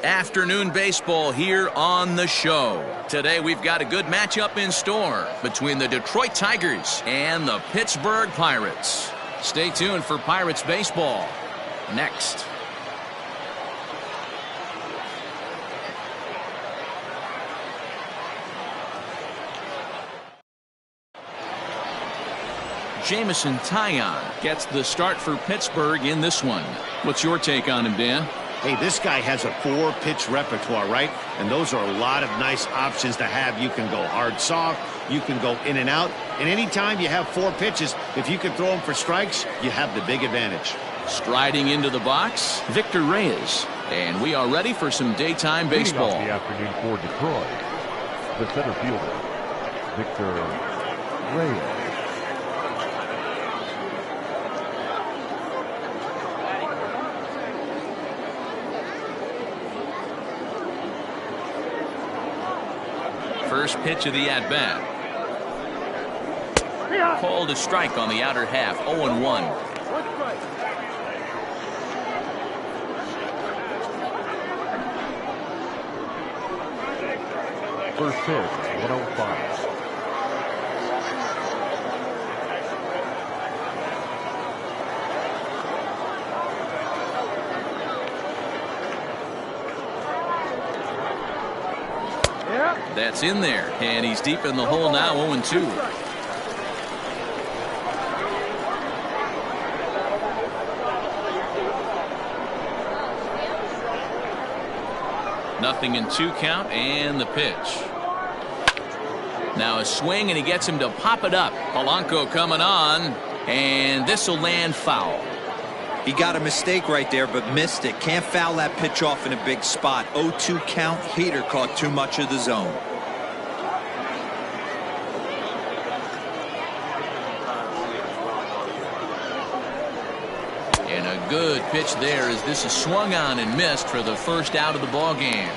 Afternoon baseball here on the show. Today we've got a good matchup in store between the Detroit Tigers and the Pittsburgh Pirates. Stay tuned for Pirates baseball next. Jameson Taillon gets the start for Pittsburgh in this one. What's your take on him, Dan? Hey, this guy has a 4-pitch repertoire, right? And those are a lot of nice options to have. You can go hard, soft. You can go in and out. And anytime you have 4 pitches, if you can throw them for strikes, you have the big advantage. Striding into the box, Victor Reyes. And we are ready for some daytime baseball. Leading off the afternoon for Detroit, the center fielder, Victor Reyes. First pitch of the at-bat. Called a strike on the outer half, 0-1. First pitch, 105. That's in there, and he's deep in the hole now, 0-2. Nothing in 2 count, and the pitch. Now a swing, and he gets him to pop it up. Polanco coming on, and this will land foul. He got a mistake right there, but missed it. Can't foul that pitch off in a big spot. 0-2 count. Heater caught too much of the zone. And a good pitch there as this is swung on and missed for the first out of the ball game.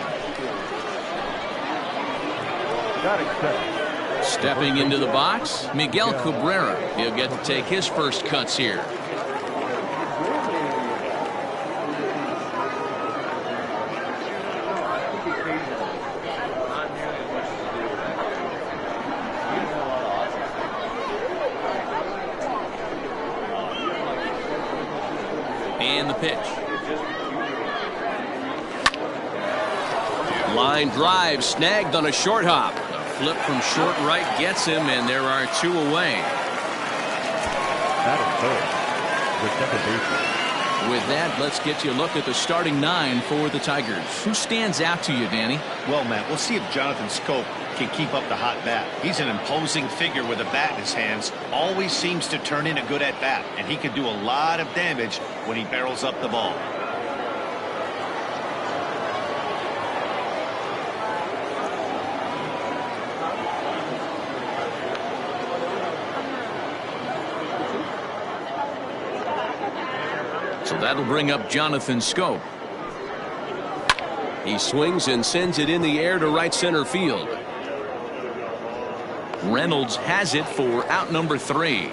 Stepping into the box, Miguel Cabrera. He'll get to take his first cuts here. And the pitch. Line drive snagged on a short hop. A flip from short right gets him, and there are 2 away. Adam Cole, the second baseman. With that, let's get you a look at the starting 9 for the Tigers. Who stands out to you, Danny? Well, Matt, we'll see if Jonathan Schoop can keep up the hot bat. He's an imposing figure with a bat in his hands. Always seems to turn in a good at-bat, and he can do a lot of damage when he barrels up the ball. So that'll bring up Jonathan Schoop. He swings and sends it in the air to right center field. Reynolds has it for out number 3.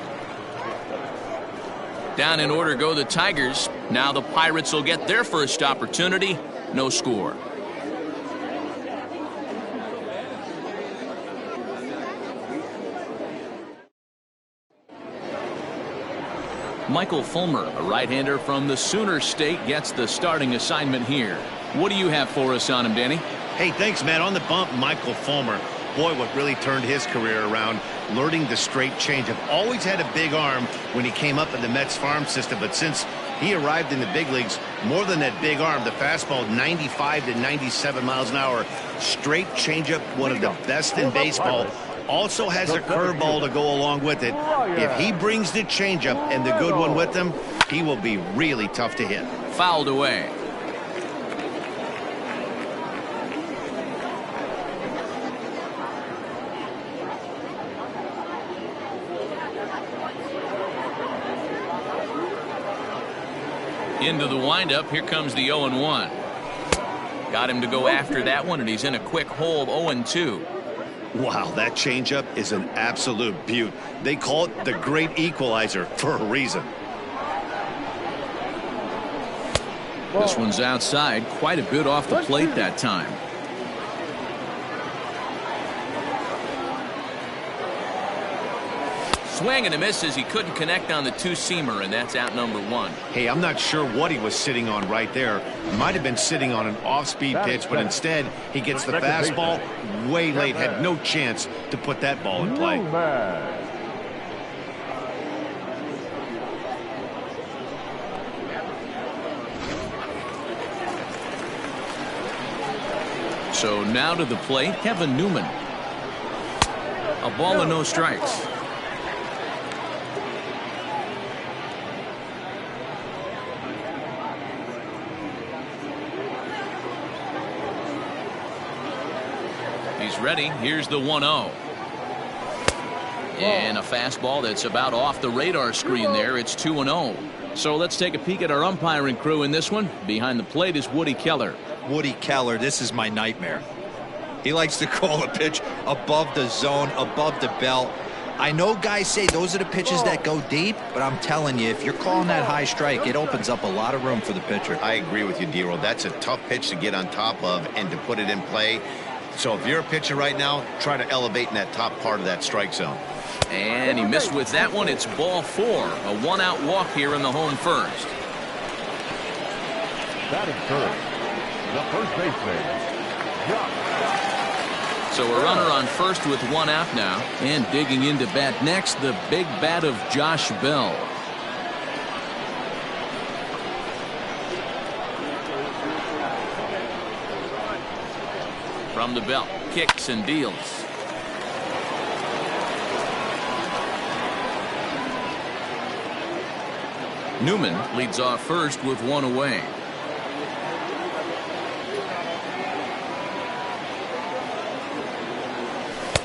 Down in order go the Tigers. Now the Pirates will get their first opportunity. No score. Michael Fulmer, a right-hander from the Sooner State, gets the starting assignment here. What do you have for us on him, Danny? Hey, thanks, Matt. On the bump, Michael Fulmer. Boy, what really turned his career around, learning the straight changeup. Always had a big arm when he came up in the Mets farm system, but since he arrived in the big leagues, more than that big arm, the fastball 95 to 97 miles an hour. Straight changeup, one of the best in baseball. Also has a curveball to go along with it. If he brings the changeup and the good one with him, he will be really tough to hit. Fouled away. Into the windup. Here comes the 0-1. Got him to go after that one, and he's in a quick hole of 0-2. Wow, that changeup is an absolute beaut. They call it the great equalizer for a reason. This one's outside, quite a bit off the plate that time. Swing and a miss as he couldn't connect on the two-seamer, and that's out number one. Hey, I'm not sure what he was sitting on right there. Might have been sitting on an off-speed pitch, but instead he gets the fastball way late. Had no chance to put that ball in play. So now to the plate, Kevin Newman. A ball and no strikes. He's ready. Here's the 1-0. And a fastball that's about off the radar screen there. It's 2-0. So let's take a peek at our umpiring crew in this one. Behind the plate is Woody Keller. Woody Keller, this is my nightmare. He likes to call a pitch above the zone, above the belt. I know guys say those are the pitches that go deep, but I'm telling you, if you're calling that high strike, it opens up a lot of room for the pitcher. I agree with you, D-Roll. That's a tough pitch to get on top of and to put it in play. So if you're a pitcher right now, try to elevate in that top part of that strike zone. And he missed with that one. It's ball 4. A one-out walk here in the home first. Batting first, the first baseman, Josh. So a runner on first with one out now. And digging into bat next, the big bat of Josh Bell. From the belt, kicks and deals. Newman leads off first with one away.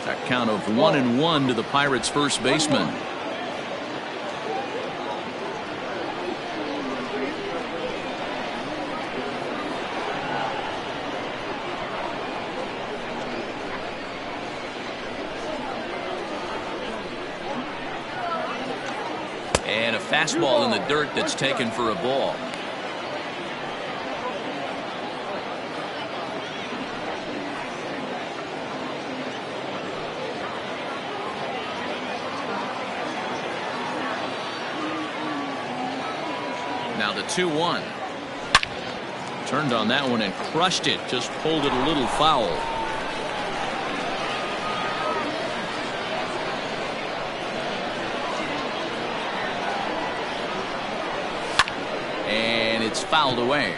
A count of 1-1 to the Pirates' first baseman. And a fastball in the dirt that's taken for a ball. Now the 2-1. Turned on that one and crushed it. Just pulled it a little foul. And it's fouled away.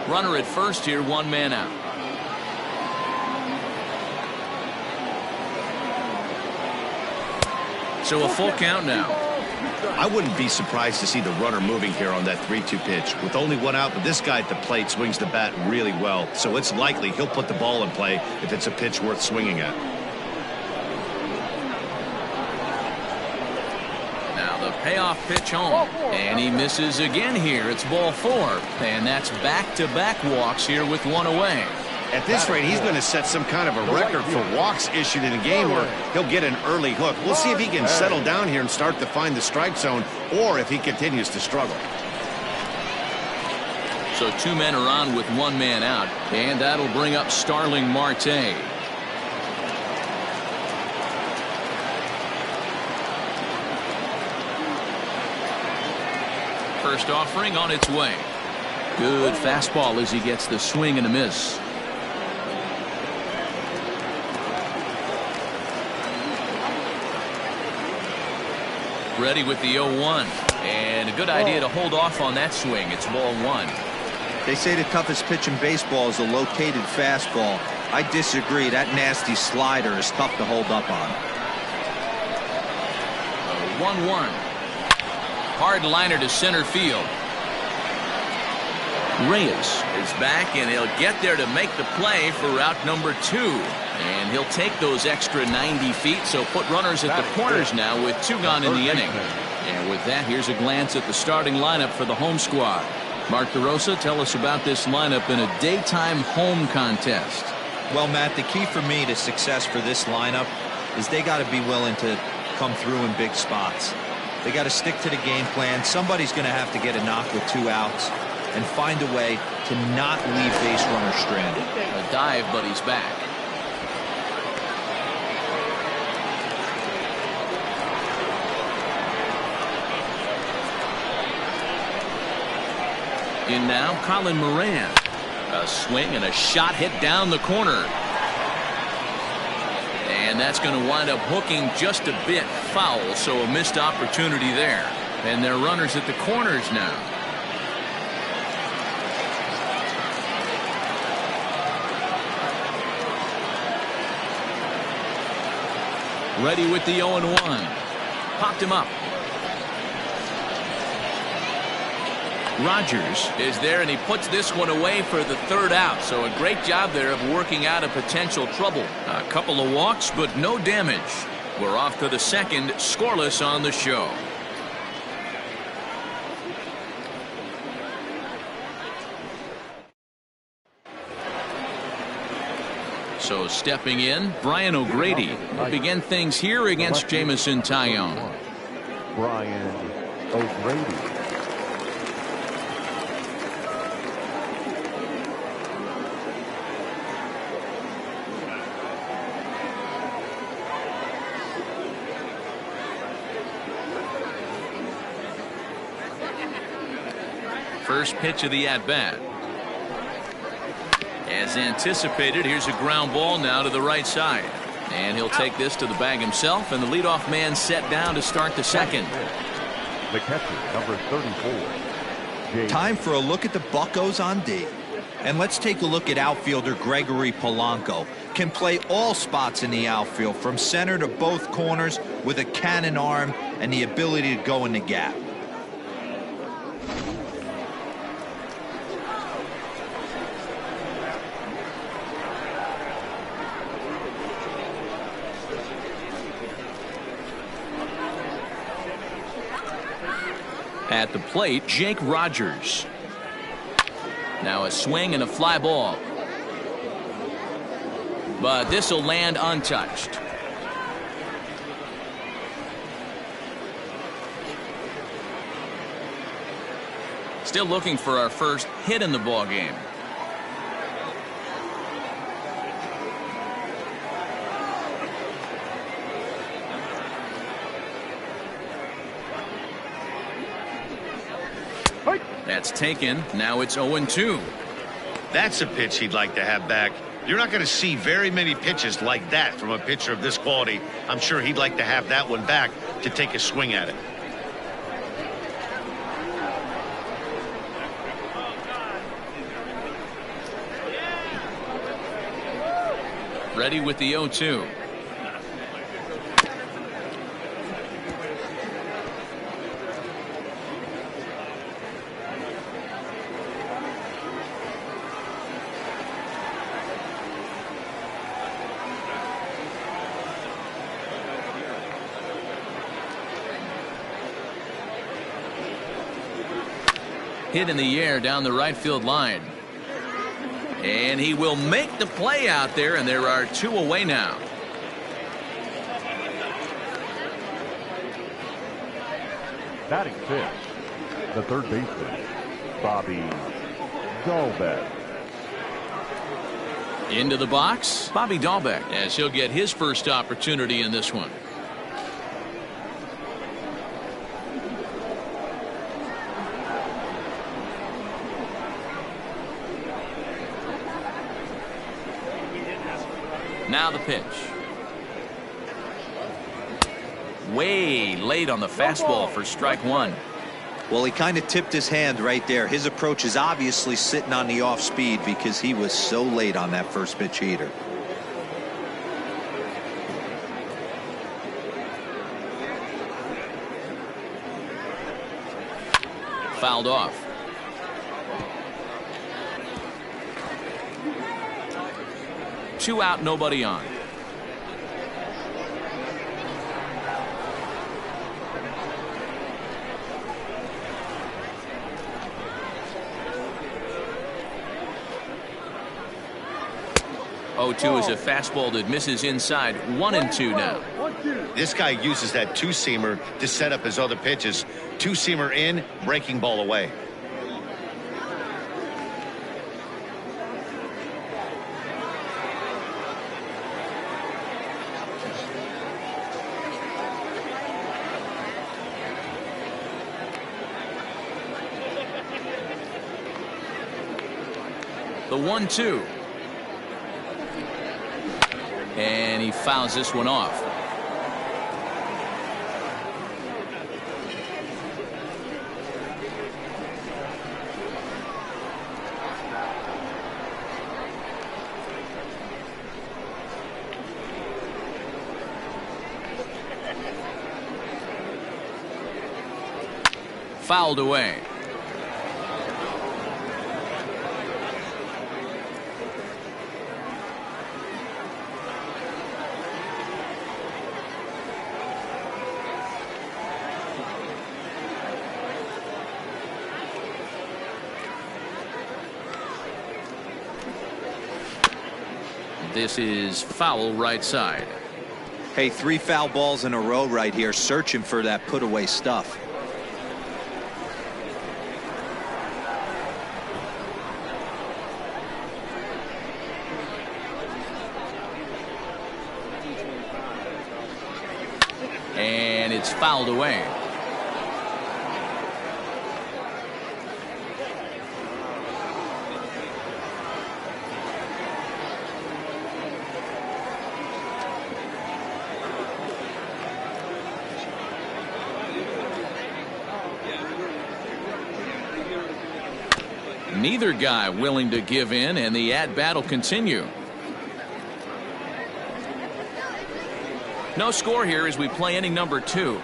Runner at first here, one man out. So a full count now. I wouldn't be surprised to see the runner moving here on that 3-2 pitch. With only one out, but this guy at the plate swings the bat really well. So it's likely he'll put the ball in play if it's a pitch worth swinging at. Now the payoff pitch home. And he misses again here. It's ball 4. And that's back-to-back walks here with one away. At this rate, he's going to set some kind of a record for walks issued in a game where he'll get an early hook. We'll see if he can settle down here and start to find the strike zone, or if he continues to struggle. So two men are on with one man out, and that'll bring up Starling Marte. First offering on its way. Good fastball as he gets the swing and a miss. Ready with the 0-1. And a good idea to hold off on that swing. It's ball 1. They say the toughest pitch in baseball is a located fastball. I disagree. That nasty slider is tough to hold up on. 1-1. Hard liner to center field. Reyes is back, and he'll get there to make the play for route number 2. And he'll take those extra 90 feet, so put runners at the corners now with 2 gone in the inning. And with that, here's a glance at the starting lineup for the home squad. Mark DeRosa, tell us about this lineup in a daytime home contest. Well, Matt, the key for me to success for this lineup is they got to be willing to come through in big spots. They got to stick to the game plan. Somebody's going to have to get a knock with 2 outs and find a way to not leave base runners stranded. A dive, but he's back. In now, Colin Moran. A swing and a shot hit down the corner. And that's going to wind up hooking just a bit foul, so a missed opportunity there. And they're runners at the corners now. Ready with the 0-1. Popped him up. Rogers is there, and he puts this one away for the 3rd out. So a great job there of working out a potential trouble. A couple of walks, but no damage. We're off to the 2nd, scoreless on the show. So stepping in, Brian O'Grady will begin things here against Jameson Taillon. Brian O'Grady. First pitch of the at-bat. As anticipated, here's a ground ball now to the right side. And he'll take this to the bag himself, and the leadoff man set down to start the 2nd. The catcher, number 34. Time for a look at the Buccos on D. And let's take a look at outfielder Gregory Polanco. Can play all spots in the outfield, from center to both corners, with a cannon arm and the ability to go in the gap. At the plate, Jake Rogers. Now a swing and a fly ball. But this will land untouched. Still looking for our first hit in the ball game. That's taken. Now it's 0-2. That's a pitch he'd like to have back. You're not going to see very many pitches like that from a pitcher of this quality. I'm sure he'd like to have that one back to take a swing at it. Ready with the 0-2. Hit in the air down the right field line. And he will make the play out there, and there are 2 away now. Batting 5th, the 3rd baseman, Bobby Dalbec. Into the box, Bobby Dalbec, as he'll get his first opportunity in this one. Now the pitch. Way late on the fastball for strike 1. Well, he kind of tipped his hand right there. His approach is obviously sitting on the off speed because he was so late on that first pitch heater. Fouled off. Two out, nobody on. 0-2 is a fastball that misses inside. 1-2 now. This guy uses that two-seamer to set up his other pitches. Two-seamer in, breaking ball away. The 1-2. And he fouls this one off. Fouled away. This is foul right side. Hey, 3 foul balls in a row right here, searching for that put away stuff. And it's fouled away. Neither guy willing to give in, and the at-bat will continue. No score here as we play inning number 2.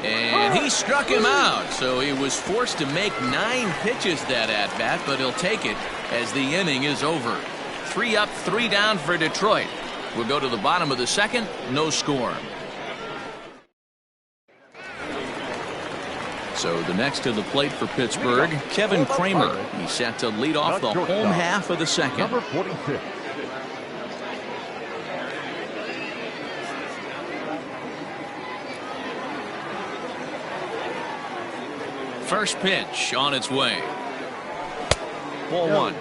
And he struck him out, so he was forced to make 9 pitches that at-bat, but he'll take it as the inning is over. 3 up, 3 down for Detroit. We'll go to the bottom of the second. No score. So the next to the plate for Pittsburgh, Kevin Kramer. He's set to lead off the home half of the second. Number 46. First pitch on its way. Ball 1.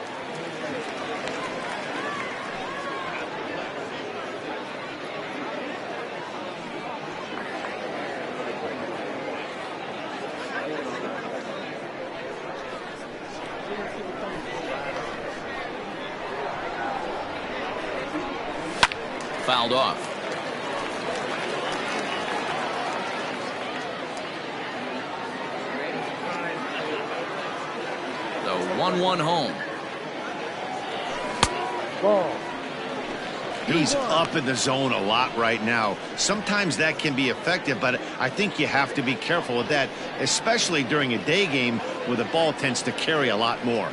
Fouled off. The 1-1 home. Ball. He's up in the zone a lot right now. Sometimes that can be effective, but I think you have to be careful with that, especially during a day game where the ball tends to carry a lot more.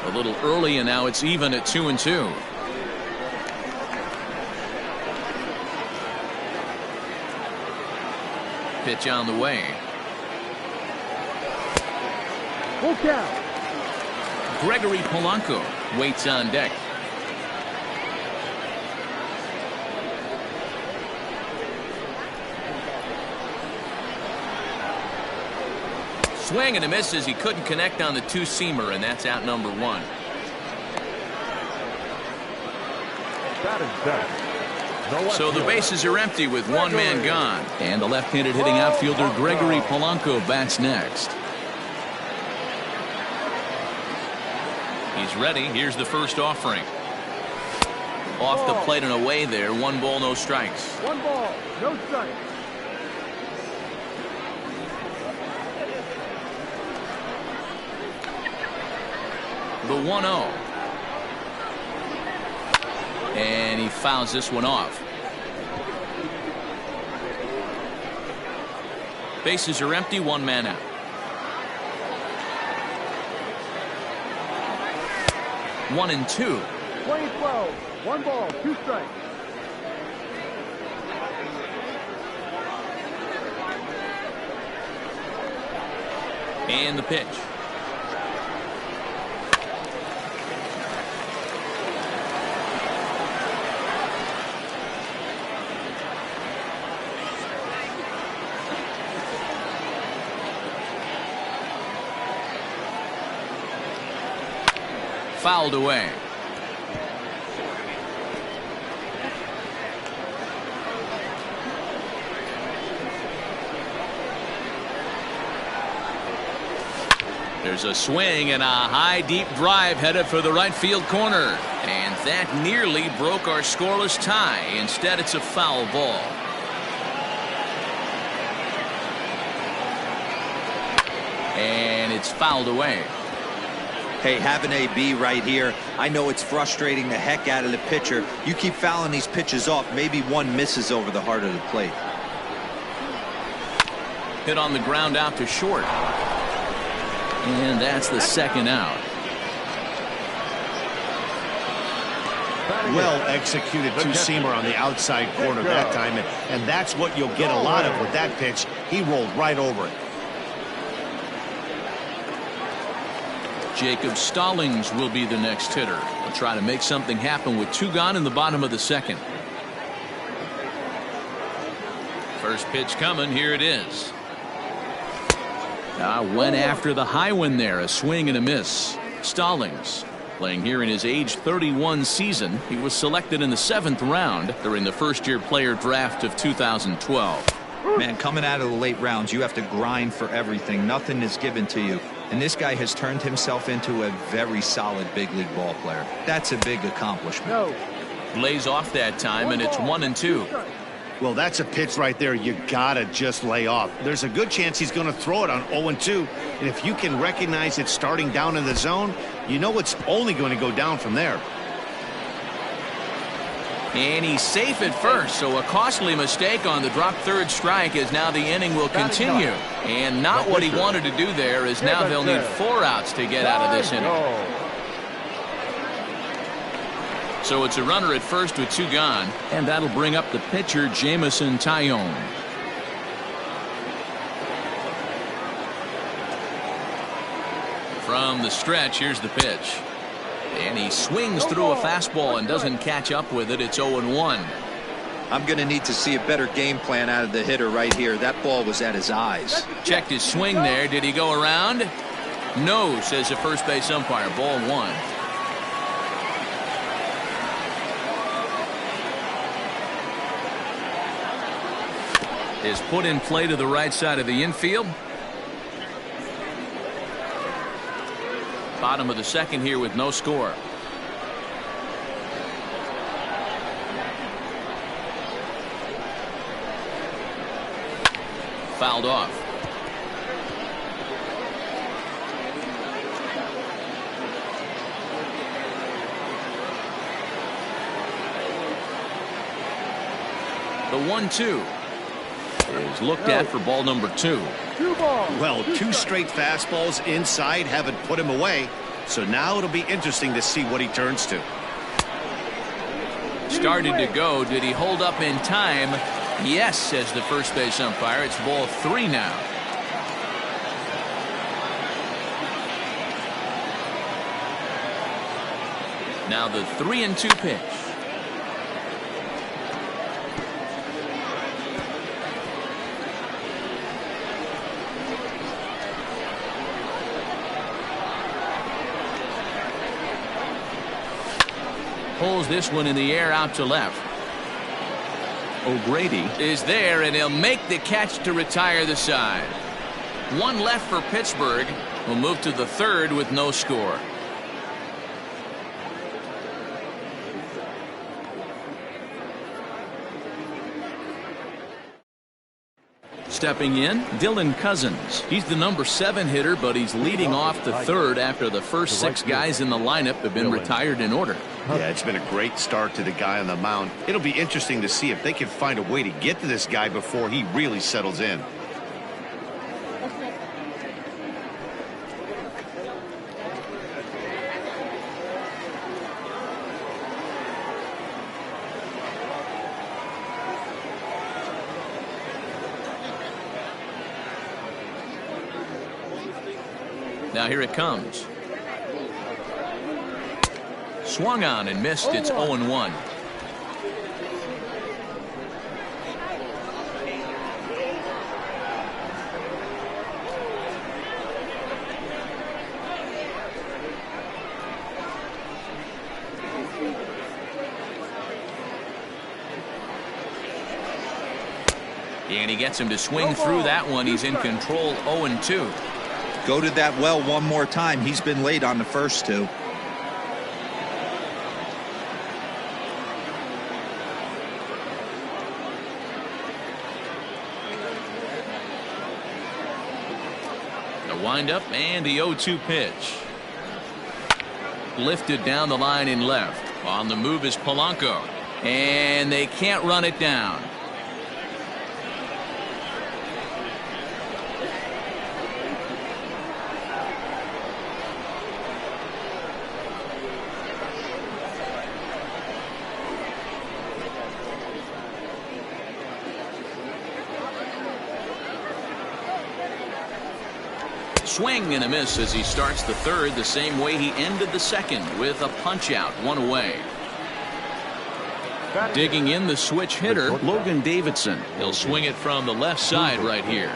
A little early, and now it's even at 2-2. Pitch on the way. Full count. Gregory Polanco waits on deck. Swing and a miss as he couldn't connect on the two-seamer, and that's out number 1. That is better. No So the bases are empty with one man gone. And the left-handed hitting outfielder Gregory Polanco bats next. He's ready. Here's the first offering. Off the plate and away there. 1 ball, no strikes. 1 ball, no strikes. The 1-0. And he fouls this one off. Bases are empty, 1 man out. 1-2. 20-12. 1 ball, 2 strikes. And the pitch. Fouled away. There's a swing and a high deep drive headed for the right field corner. And that nearly broke our scoreless tie. Instead, it's a foul ball. And it's fouled away. Hey, have an AB right here. I know it's frustrating the heck out of the pitcher. You keep fouling these pitches off, maybe one misses over the heart of the plate. Hit on the ground out to short. And that's the second out. Well executed two-seamer on the outside corner that time, and that's what you'll get a lot of with that pitch. He rolled right over it. Jacob Stallings will be the next hitter. We'll try to make something happen with 2 gone in the bottom of the second. First pitch coming. Here it is. Went after the high one there. A swing and a miss. Stallings playing here in his age 31 season. He was selected in the 7th round during the first-year player draft of 2012. Man, coming out of the late rounds, you have to grind for everything. Nothing is given to you. And this guy has turned himself into a very solid big league ball player. That's a big accomplishment. Lays off that time, and it's 1-2. Well, that's a pitch right there you gotta just lay off. There's a good chance he's going to throw it on 0-2, and if you can recognize it starting down in the zone, you know it's only going to go down from there. And he's safe at first, so a costly mistake on the drop third strike as now the inning will continue. And not what he wanted to do there, as now they'll need 4 outs to get out of this inning. So it's a runner at first with 2 gone, and that'll bring up the pitcher, Jameson Taillon. From the stretch, here's the pitch. And he swings through a fastball and doesn't catch up with it. It's 0-1. I'm going to need to see a better game plan out of the hitter right here. That ball was at his eyes. Checked his swing there. Did he go around? No, says the first base umpire. Ball 1. Is put in play to the right side of the infield. Bottom of the second here with no score. Fouled off. The 1-2 is looked at for ball number 2. Well, 2 straight fastballs inside haven't put him away, so now it'll be interesting to see what he turns to. Started to go. Did he hold up in time? Yes, says the first base umpire. It's ball 3 now. Now the 3-2 pitch. Pulls this one in the air out to left. O'Grady is there, and he'll make the catch to retire the side. 1 left for Pittsburgh. We'll move to the 3rd with no score. Stepping in, Dylan Cousins. He's the number 7 hitter, but he's leading off the 3rd after the first 6 guys in the lineup have been retired in order. Yeah, it's been a great start to the guy on the mound. It'll be interesting to see if they can find a way to get to this guy before he really settles in. Now here it comes. Swung on and missed. It's 0-1. And he gets him to swing through that one. He's in control. 0-2. Go to that well one more time. He's been late on the first two. The windup and the 0-2 pitch. Lifted down the line in left. On the move is Polanco. And they can't run it down. Swing and a miss as he starts the third the same way he ended the second, with a punch out, one away. Digging in the switch hitter, Logan Davidson. He'll swing it from the left side right here.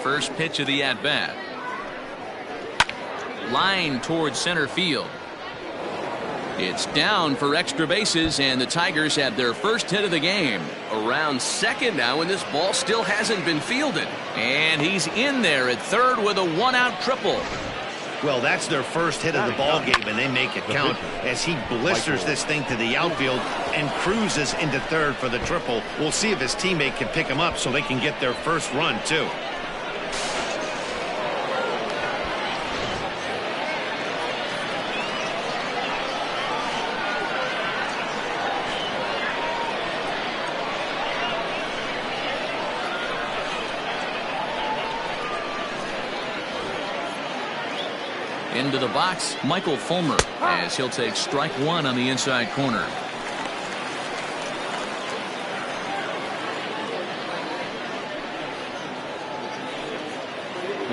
First pitch of the at-bat. Line towards center field. It's down for extra bases, and the Tigers have their first hit of the game. Around second now, and this ball still hasn't been fielded. And he's in there at third with a one-out triple. Well, that's their first hit of the ball game, and they make it count as he blisters this thing to the outfield and cruises into third for the triple. We'll see if his teammate can pick him up so they can get their first run, too. Into the box, Michael Fulmer, as he'll take strike one on the inside corner.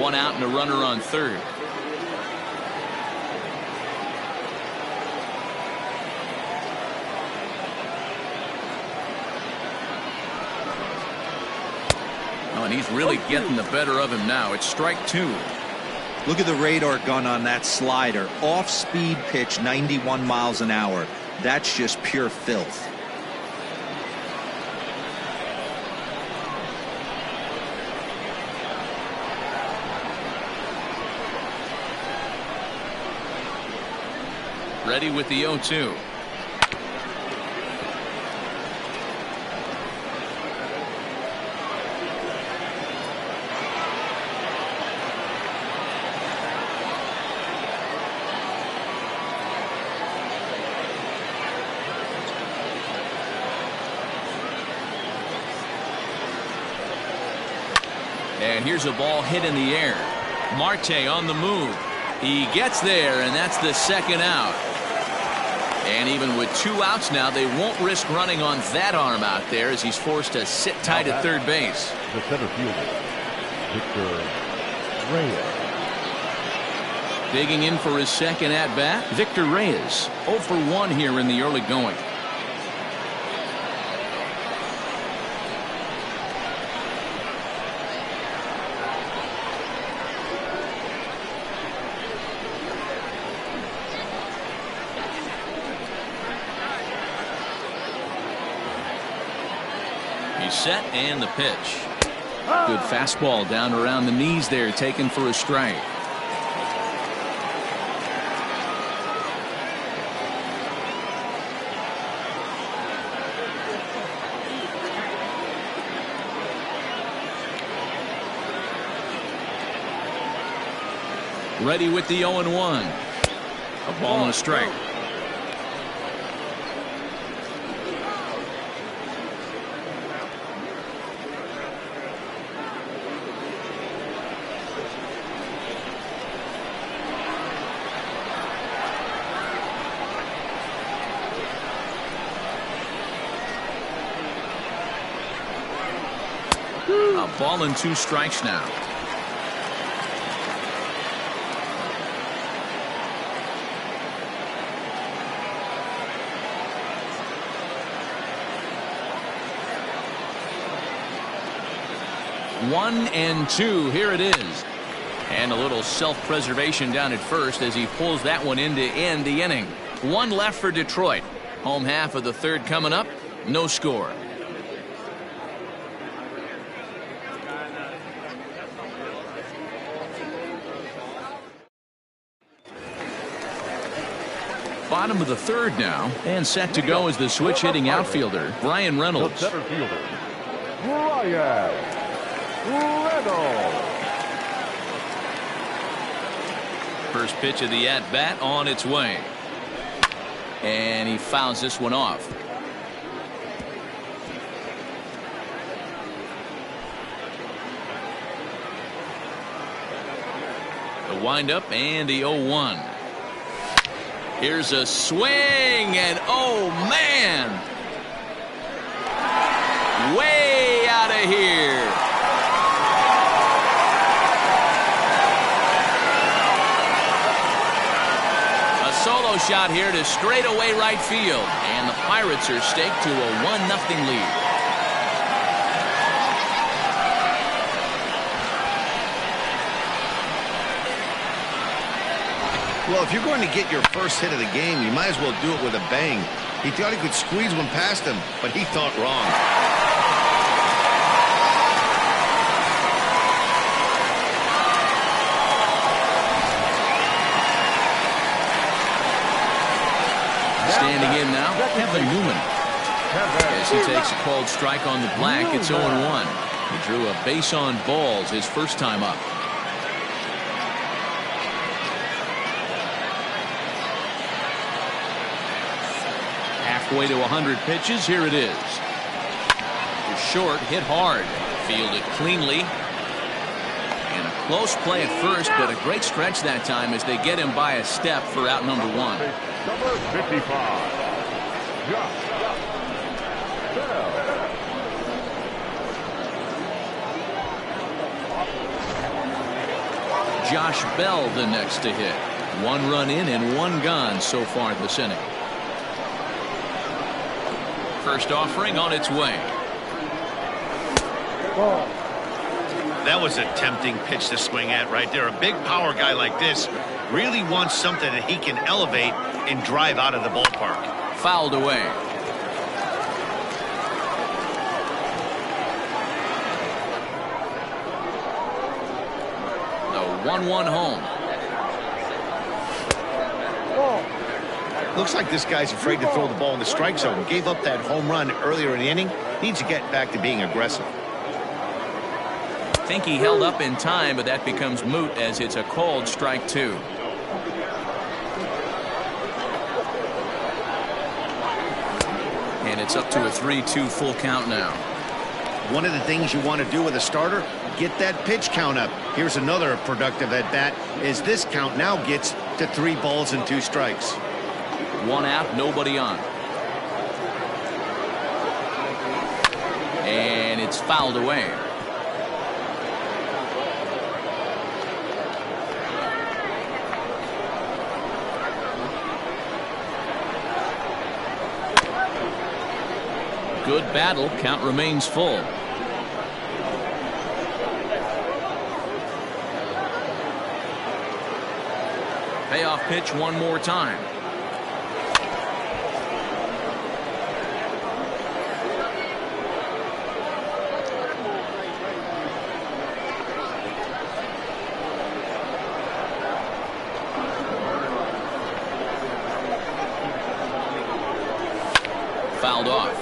One out and a runner on third. Oh, and he's really getting the better of him now. It's strike two. Look at the radar gun on that slider. Off-speed pitch, 91 miles an hour. That's just pure filth. Ready with the 0-2. And here's a ball hit in the air. Marte on the move. He gets there, and that's the second out. And even with two outs now, they won't risk running on that arm out there as he's forced to sit tight at third base. The center fielder, Victor Reyes. Digging in for his second at-bat, Victor Reyes. 0 for 1 here in the early going. Set and the pitch. Good fastball down around the knees there, taken for a strike. Ready with the 0-1. A ball and a strike. A ball and 2 strikes now. One and 2. Here it is. And a little self-preservation down at first as he pulls that one in to end the inning. 1 left for Detroit. Home half of the 3rd coming up. No score. Bottom of the 3rd now, and set to go is the switch hitting outfielder Bryan Reynolds. The center fielder, Bryan Reynolds. First pitch of the at-bat on its way. And he fouls this one off. The windup and the 0-1. Here's a swing, and oh man! Way out of here. A solo shot here to straightaway right field, and the Pirates are staked to a 1-0 lead. Well, if you're going to get your first hit of the game, you might as well do it with a bang. He thought he could squeeze one past him, but he thought wrong. Standing in now, Kevin Newman. As he takes a called strike on the black, it's 0-1. He drew a base on balls his first time up. Halfway to 100 pitches, here it is. Short, hit hard, fielded cleanly. And a close play at first, but a great stretch that time as they get him by a step for out number 1. Number 55, Josh Bell. Josh Bell the next to hit. 1 run in and 1 gone so far this inning. First offering on its way. That was a tempting pitch to swing at right there. A big power guy like this really wants something that he can elevate and drive out of the ballpark. Fouled away. The 1-1 home. Looks like this guy's afraid to throw the ball in the strike zone. Gave up that home run earlier in the inning. Needs to get back to being aggressive. I think he held up in time, but that becomes moot as it's a called strike 2. And it's up to a 3-2 full count now. One of the things you want to do with a starter, get that pitch count up. Here's another productive at bat as this count now gets to 3 balls and 2 strikes. 1 out, nobody on. And it's fouled away. Good battle. Count remains full. Payoff pitch one more time. Fouled off.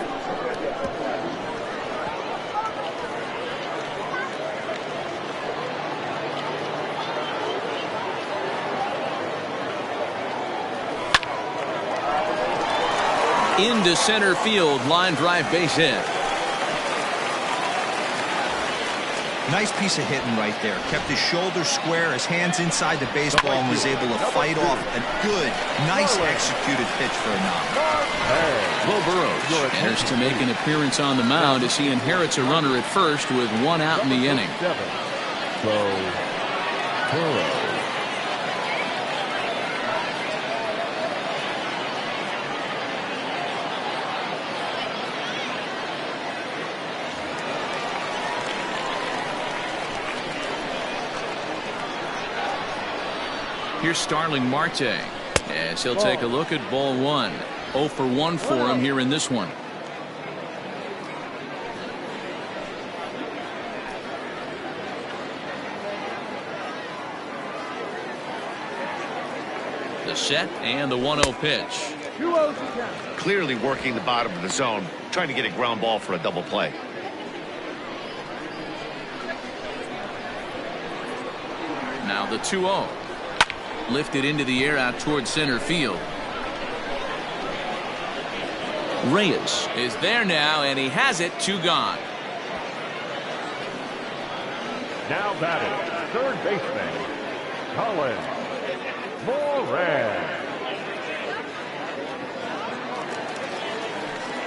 Into center field, line drive, base hit. Nice piece of hitting right there. Kept his shoulders square, his hands inside the baseball, and was able to fight off a good, nice executed pitch for a knock. Beau Burrows enters to make an appearance on the mound as he inherits a runner at first with one out in the inning. Beau Burrows. Here's Starling Marte as he'll take a look at ball one. 0 for 1 for him here in this one. The set and the 1-0 pitch. Clearly working the bottom of the zone, trying to get a ground ball for a double play. Now the 2-0. Lifted into the air out towards center field. Reyes is there now, and he has it. 2 gone. Now batting, third baseman, Colin Moran.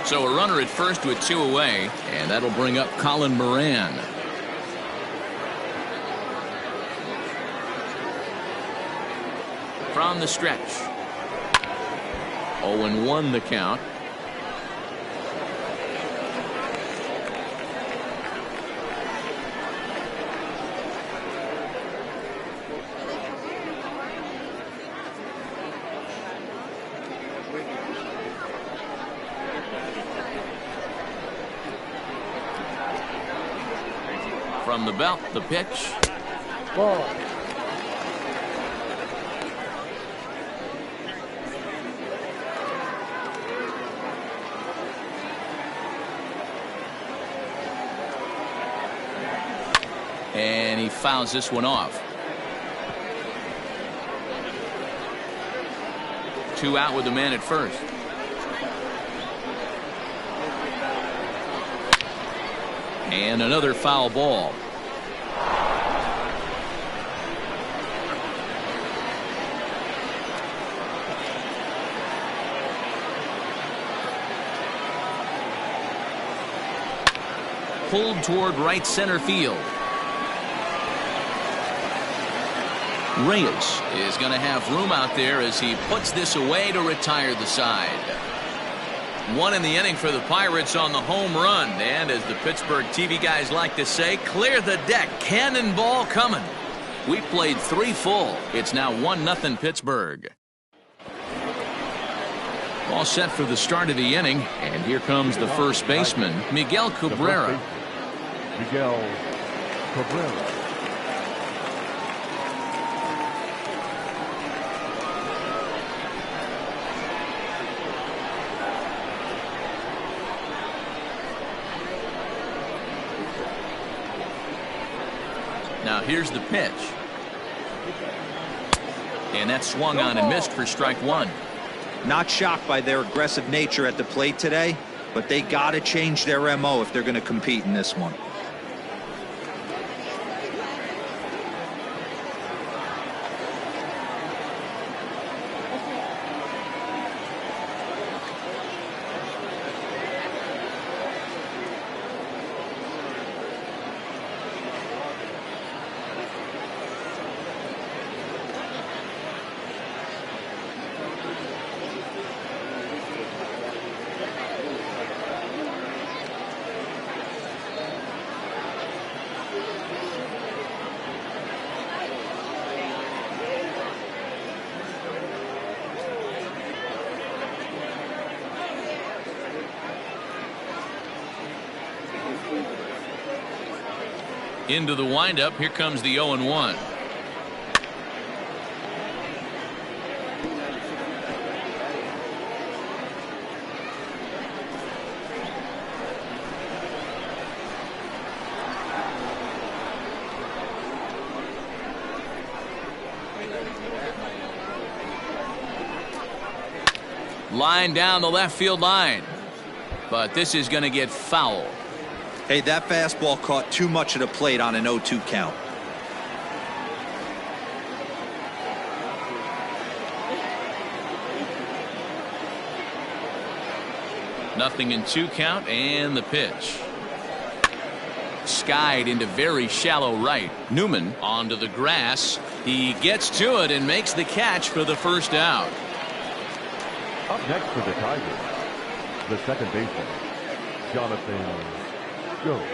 So a runner at first with 2 away, and that'll bring up Colin Moran. From the stretch. 0-1 the count. From the belt, the pitch. Ball. And he fouls this one off. 2 out with the man at first. And another foul ball. Pulled toward right center field. Reyes is going to have room out there as he puts this away to retire the side. 1 in the inning for the Pirates on the home run. And as the Pittsburgh TV guys like to say, clear the deck. Cannonball coming. We played 3 full. It's now 1-0 Pittsburgh. All set for the start of the inning. And here comes the first baseman, Miguel Cabrera. Miguel Cabrera. Now here's the pitch. And that swung on and missed for strike 1. Not shocked by their aggressive nature at the plate today, but they got to change their MO if they're going to compete in this one. Into the windup. Here comes the 0-1. Line down the left field line. But this is going to get foul. Hey, that fastball caught too much of the plate on an 0-2 count. 0-2 count, and the pitch. Skied into very shallow right. Newman onto the grass. He gets to it and makes the catch for the first out. Up next for the Tigers, the second baseman, Jonathan Schoop.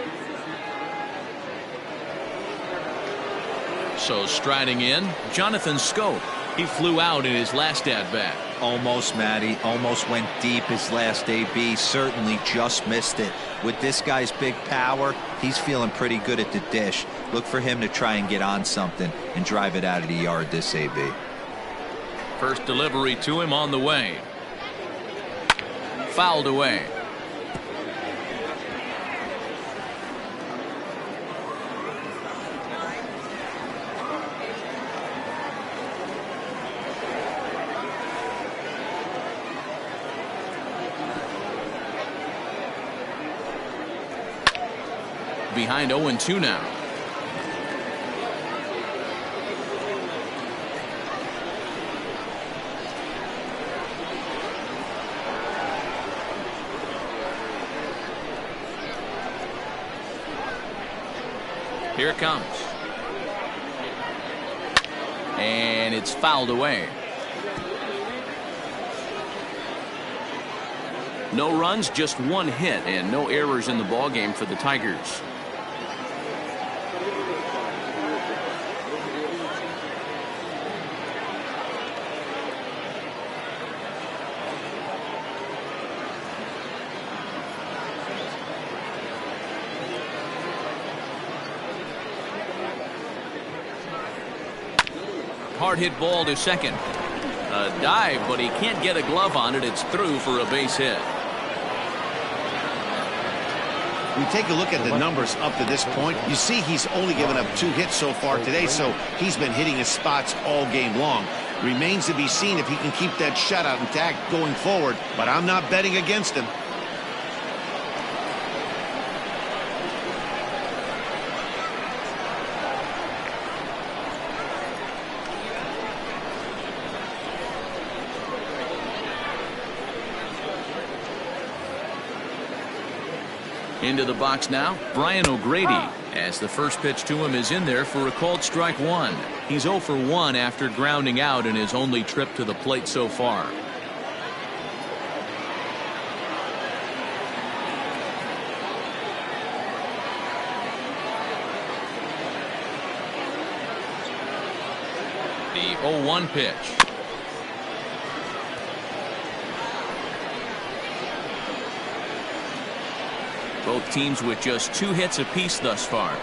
So striding in, Jonathan Schoop. He flew out in his last at-bat. Almost, Matty. Almost went deep his last AB. Certainly just missed it. With this guy's big power, he's feeling pretty good at the dish. Look for him to try and get on something and drive it out of the yard this AB. First delivery to him on the way. Fouled away. Behind 0-2 now. Here it comes. And it's fouled away. No runs, just one hit, and no errors in the ballgame for the Tigers. Hard hit ball to second. A dive, but he can't get a glove on it. It's through for a base hit. We take a look at the numbers up to this point. You see he's only given up 2 hits so far today, so he's been hitting his spots all game long. Remains to be seen if he can keep that shutout intact going forward, but I'm not betting against him. Into the box now, Brian O'Grady, as the first pitch to him is in there for a called strike 1. He's 0 for 1 after grounding out in his only trip to the plate so far. The 0-1 pitch. Both teams with just 2 hits apiece thus far.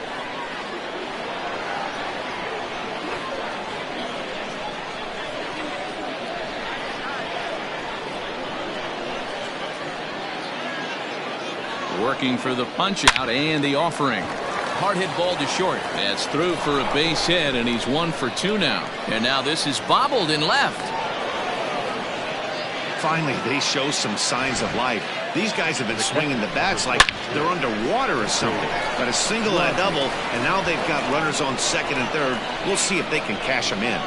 Working for the punch out and the offering. Hard hit ball to short. That's through for a base hit, and he's 1 for 2 now. And now this is bobbled in left. Finally, they show some signs of life. These guys have been swinging the bats like they're underwater or something. Got a single and a double, and now they've got runners on second and third. We'll see if they can cash them in.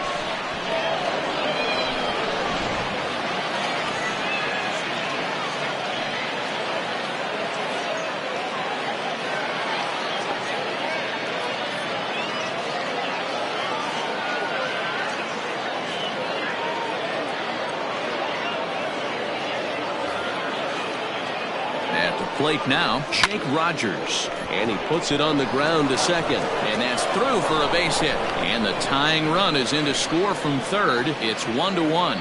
Plate now, Jake Rogers, and he puts it on the ground to second, and that's through for a base hit, and the tying run is in to score from third. It's 1-1.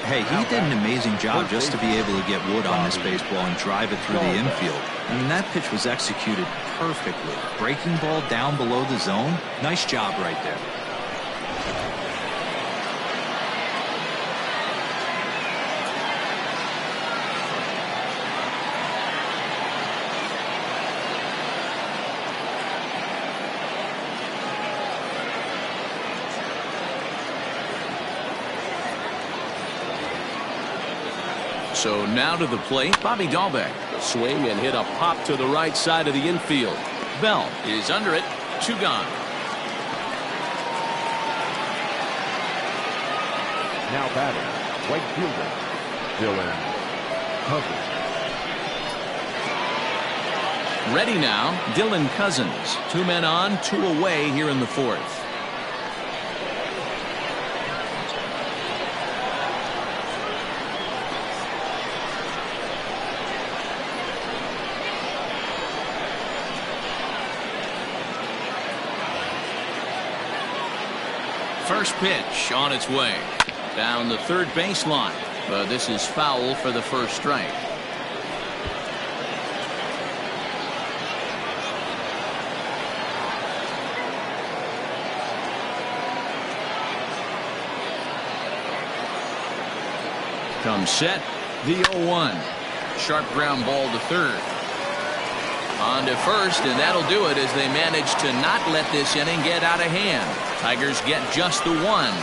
Hey, he did an amazing job just to be able to get wood on this baseball and drive it through the infield. I mean, that pitch was executed perfectly. Breaking ball down below the zone. Nice job right there. So now to the plate, Bobby Dahlbeck. Swing and hit a pop to the right side of the infield. Bell is under it. 2 gone. Now batting, right fielder, Dylan Cousins. Ready now, Dylan Cousins. 2 men on, 2 away here in the 4th. First pitch on its way down the third baseline, but this is foul for the first strike. Comes set, the 0-1. Sharp ground ball to third. On to first, and that'll do it as they manage to not let this inning get out of hand. Tigers get just the 1.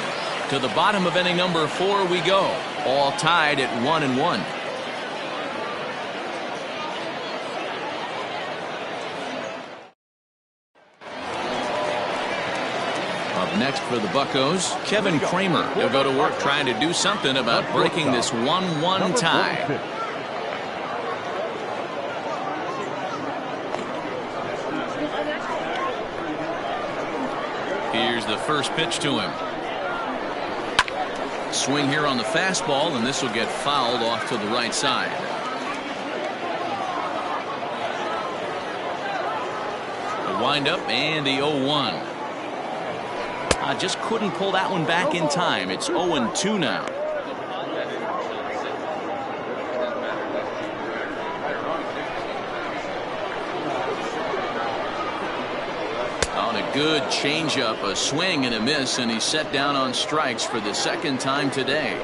To the bottom of inning number 4 we go. All tied at 1-1. Up next for the Buccos, Kevin Kramer. He'll go to work trying to do something about breaking this 1-1 tie. Here's the first pitch to him. Swing here on the fastball, and this will get fouled off to the right side. The windup and the 0-1. Just couldn't pull that one back in time. It's 0-2 now. Good changeup, a swing and a miss, and he's set down on strikes for the second time today.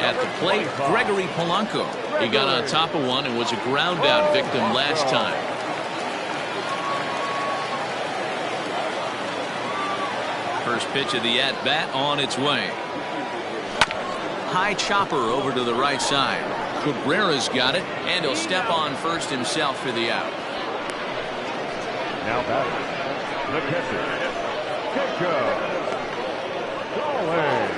At the plate, Gregory Polanco. He got on top of one and was a ground out victim last time. First pitch of the at-bat on its way. High chopper over to the right side. Cabrera's got it, and he'll step on first himself for the out. Now batting, the catcher, Jacob Stallings.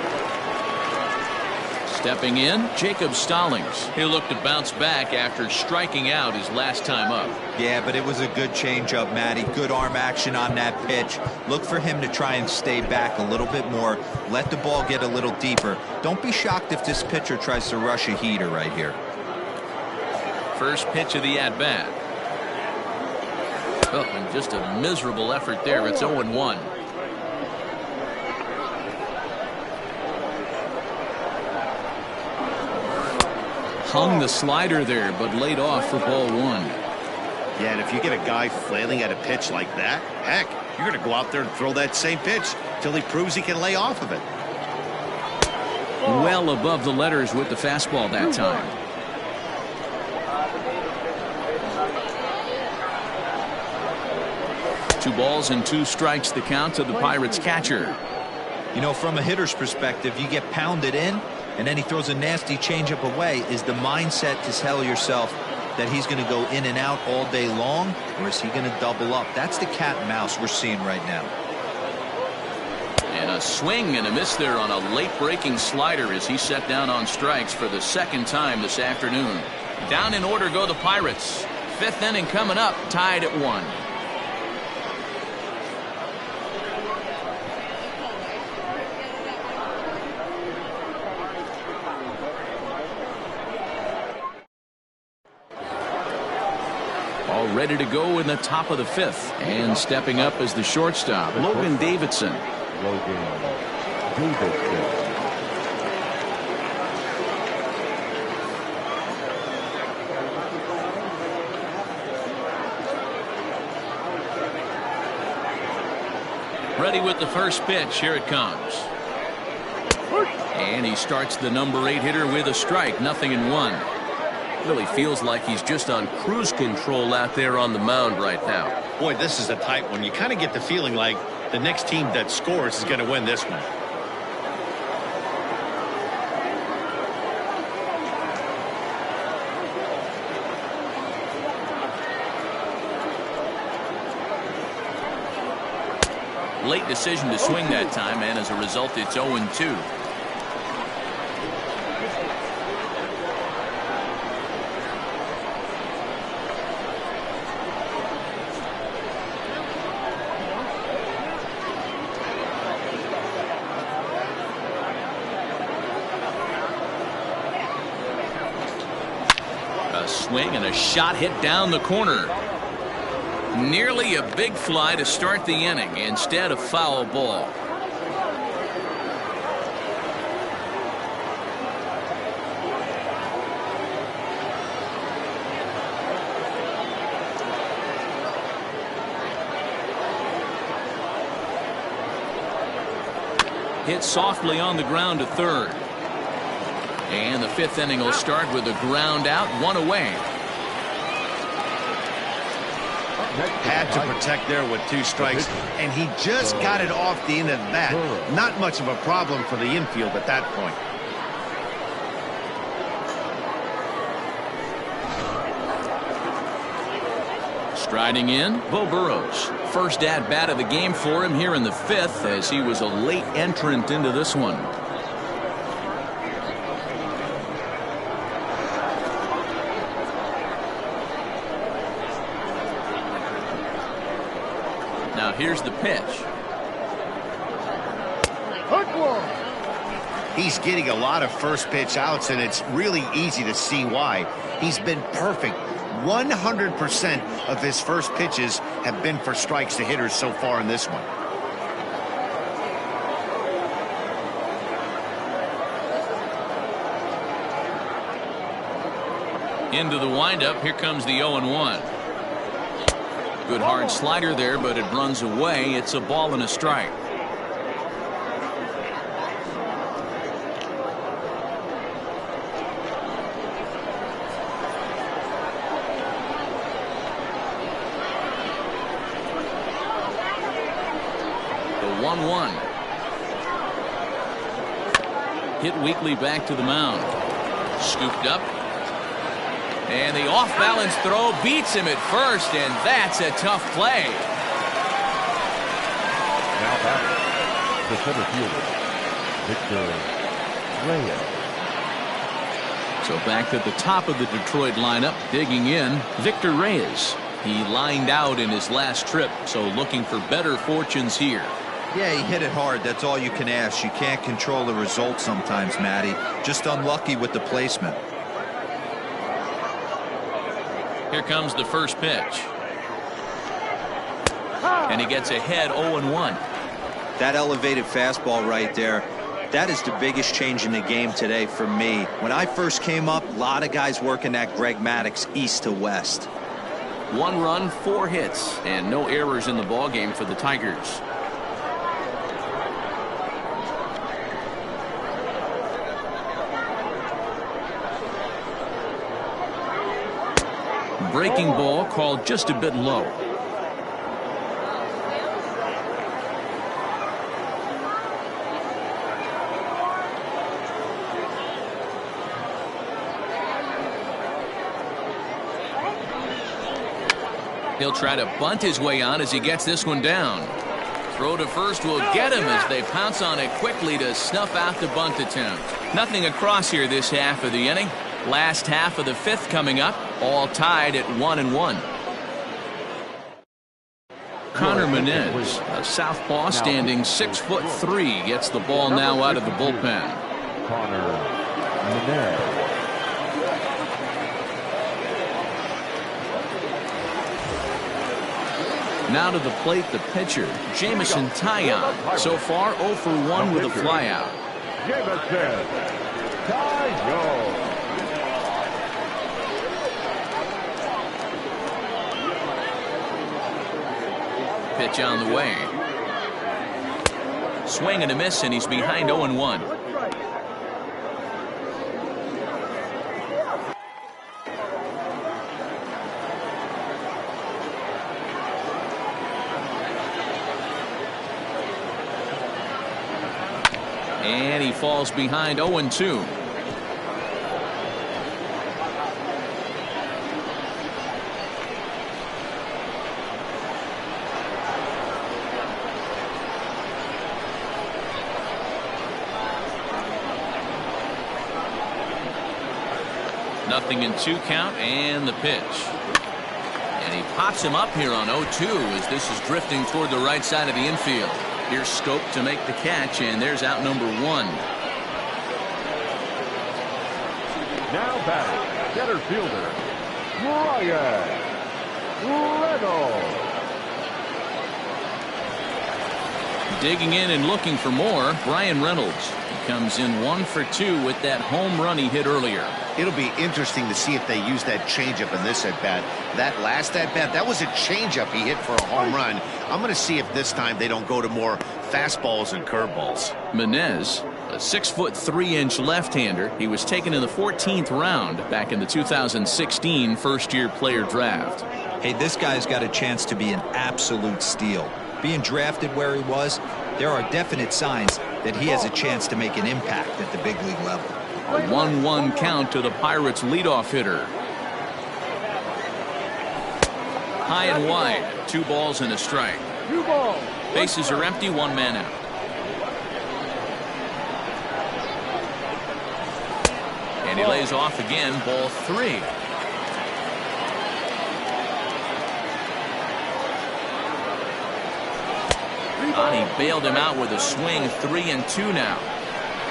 Stepping in, Jacob Stallings. He'll look to bounce back after striking out his last time up. Yeah, but it was a good changeup, Matty. Good arm action on that pitch. Look for him to try and stay back a little bit more. Let the ball get a little deeper. Don't be shocked if this pitcher tries to rush a heater right here. First pitch of the at-bat. Oh, and just a miserable effort there. It's 0-1. Hung the slider there, but laid off for ball 1. Yeah, and if you get a guy flailing at a pitch like that, heck, you're going to go out there and throw that same pitch till he proves he can lay off of it. Well above the letters with the fastball that time. Two balls and 2 strikes the count to the Pirates catcher. You know, from a hitter's perspective, you get pounded in and then he throws a nasty changeup away. Is the mindset to tell yourself that he's going to go in and out all day long, or is he going to double up? That's the cat and mouse we're seeing right now. And a swing and a miss there on a late breaking slider as he set down on strikes for the second time this afternoon. Down in order go the Pirates. 5th inning coming up, tied at 1. All ready to go in the top of the 5th. And stepping up as the shortstop, Logan Davidson. Ready with the first pitch. Here it comes. And he starts the number 8 hitter with a strike. 0-1. Really feels like he's just on cruise control out there on the mound right now. Boy, this is a tight one. You kind of get the feeling like the next team that scores is going to win this one. Late decision to swing that time, and as a result, it's 0-2. A swing and a shot hit down the corner. Nearly a big fly to start the inning instead of foul ball. Hit softly on the ground to third. And the fifth inning will start with a ground out, one away. Had to protect there with 2 strikes, and he just got it off the end of the bat. Not much of a problem for the infield at that point. Striding in, Beau Burrows. First at bat of the game for him here in the 5th, as he was a late entrant into this one. Now here's the pitch. He's getting a lot of first pitch outs, and it's really easy to see why. He's been perfect. 100% of his first pitches have been for strikes to hitters so far in this one. Into the windup, here comes the 0-1. Good hard slider there, but it runs away. It's a ball and a strike. The 1-1. Hit weakly back to the mound. Scooped up. And the off-balance throw beats him at first, and that's a tough play. Now back, the center fielder, Victor Reyes. So back at the top of the Detroit lineup, digging in, Victor Reyes. He lined out in his last trip, so looking for better fortunes here. Yeah, he hit it hard. That's all you can ask. You can't control the result sometimes, Matty. Just unlucky with the placement. Here comes the first pitch. And he gets ahead 0-1. That elevated fastball right there, that is the biggest change in the game today for me. When I first came up, a lot of guys working that Greg Maddux east to west. 1 run, 4 hits, and no errors in the ballgame for the Tigers. Breaking ball called just a bit low. He'll try to bunt his way on as he gets this one down. Throw to first will get him as they pounce on it quickly to snuff out the bunt attempt. Nothing across here this half of the inning. Last half of the 5th coming up, all tied at 1-1. Connor Menez, a southpaw standing 6'3", gets the ball now out of the bullpen. Connor Menez. Now to the plate, the pitcher, Jameson Taillon. So far, 0 for 1 with a flyout. Jameson Taillon. Pitch on the way. Swing and a miss, and he's behind 0-1. And he falls behind 0-2. Nothing in 2 count, and the pitch. And he pops him up here on 0-2 as this is drifting toward the right side of the infield. Here's Schoop to make the catch, and there's out number 1. Now batting, center fielder Brian Reynolds. Digging in and looking for more, Brian Reynolds. He comes in 1 for 2 with that home run he hit earlier. It'll be interesting to see if they use that changeup in this at-bat. That last at-bat, that was a changeup he hit for a home run. I'm going to see if this time they don't go to more fastballs and curveballs. Menez, a 6'3" left-hander. He was taken in the 14th round back in the 2016 first-year player draft. Hey, this guy's got a chance to be an absolute steal. Being drafted where he was, there are definite signs that he has a chance to make an impact at the big league level. A 1-1 count to the Pirates leadoff hitter. High and wide, 2 balls and a strike. Bases are empty, 1 man out. And he lays off again, ball 3. He bailed him out with a swing, 3-2 now.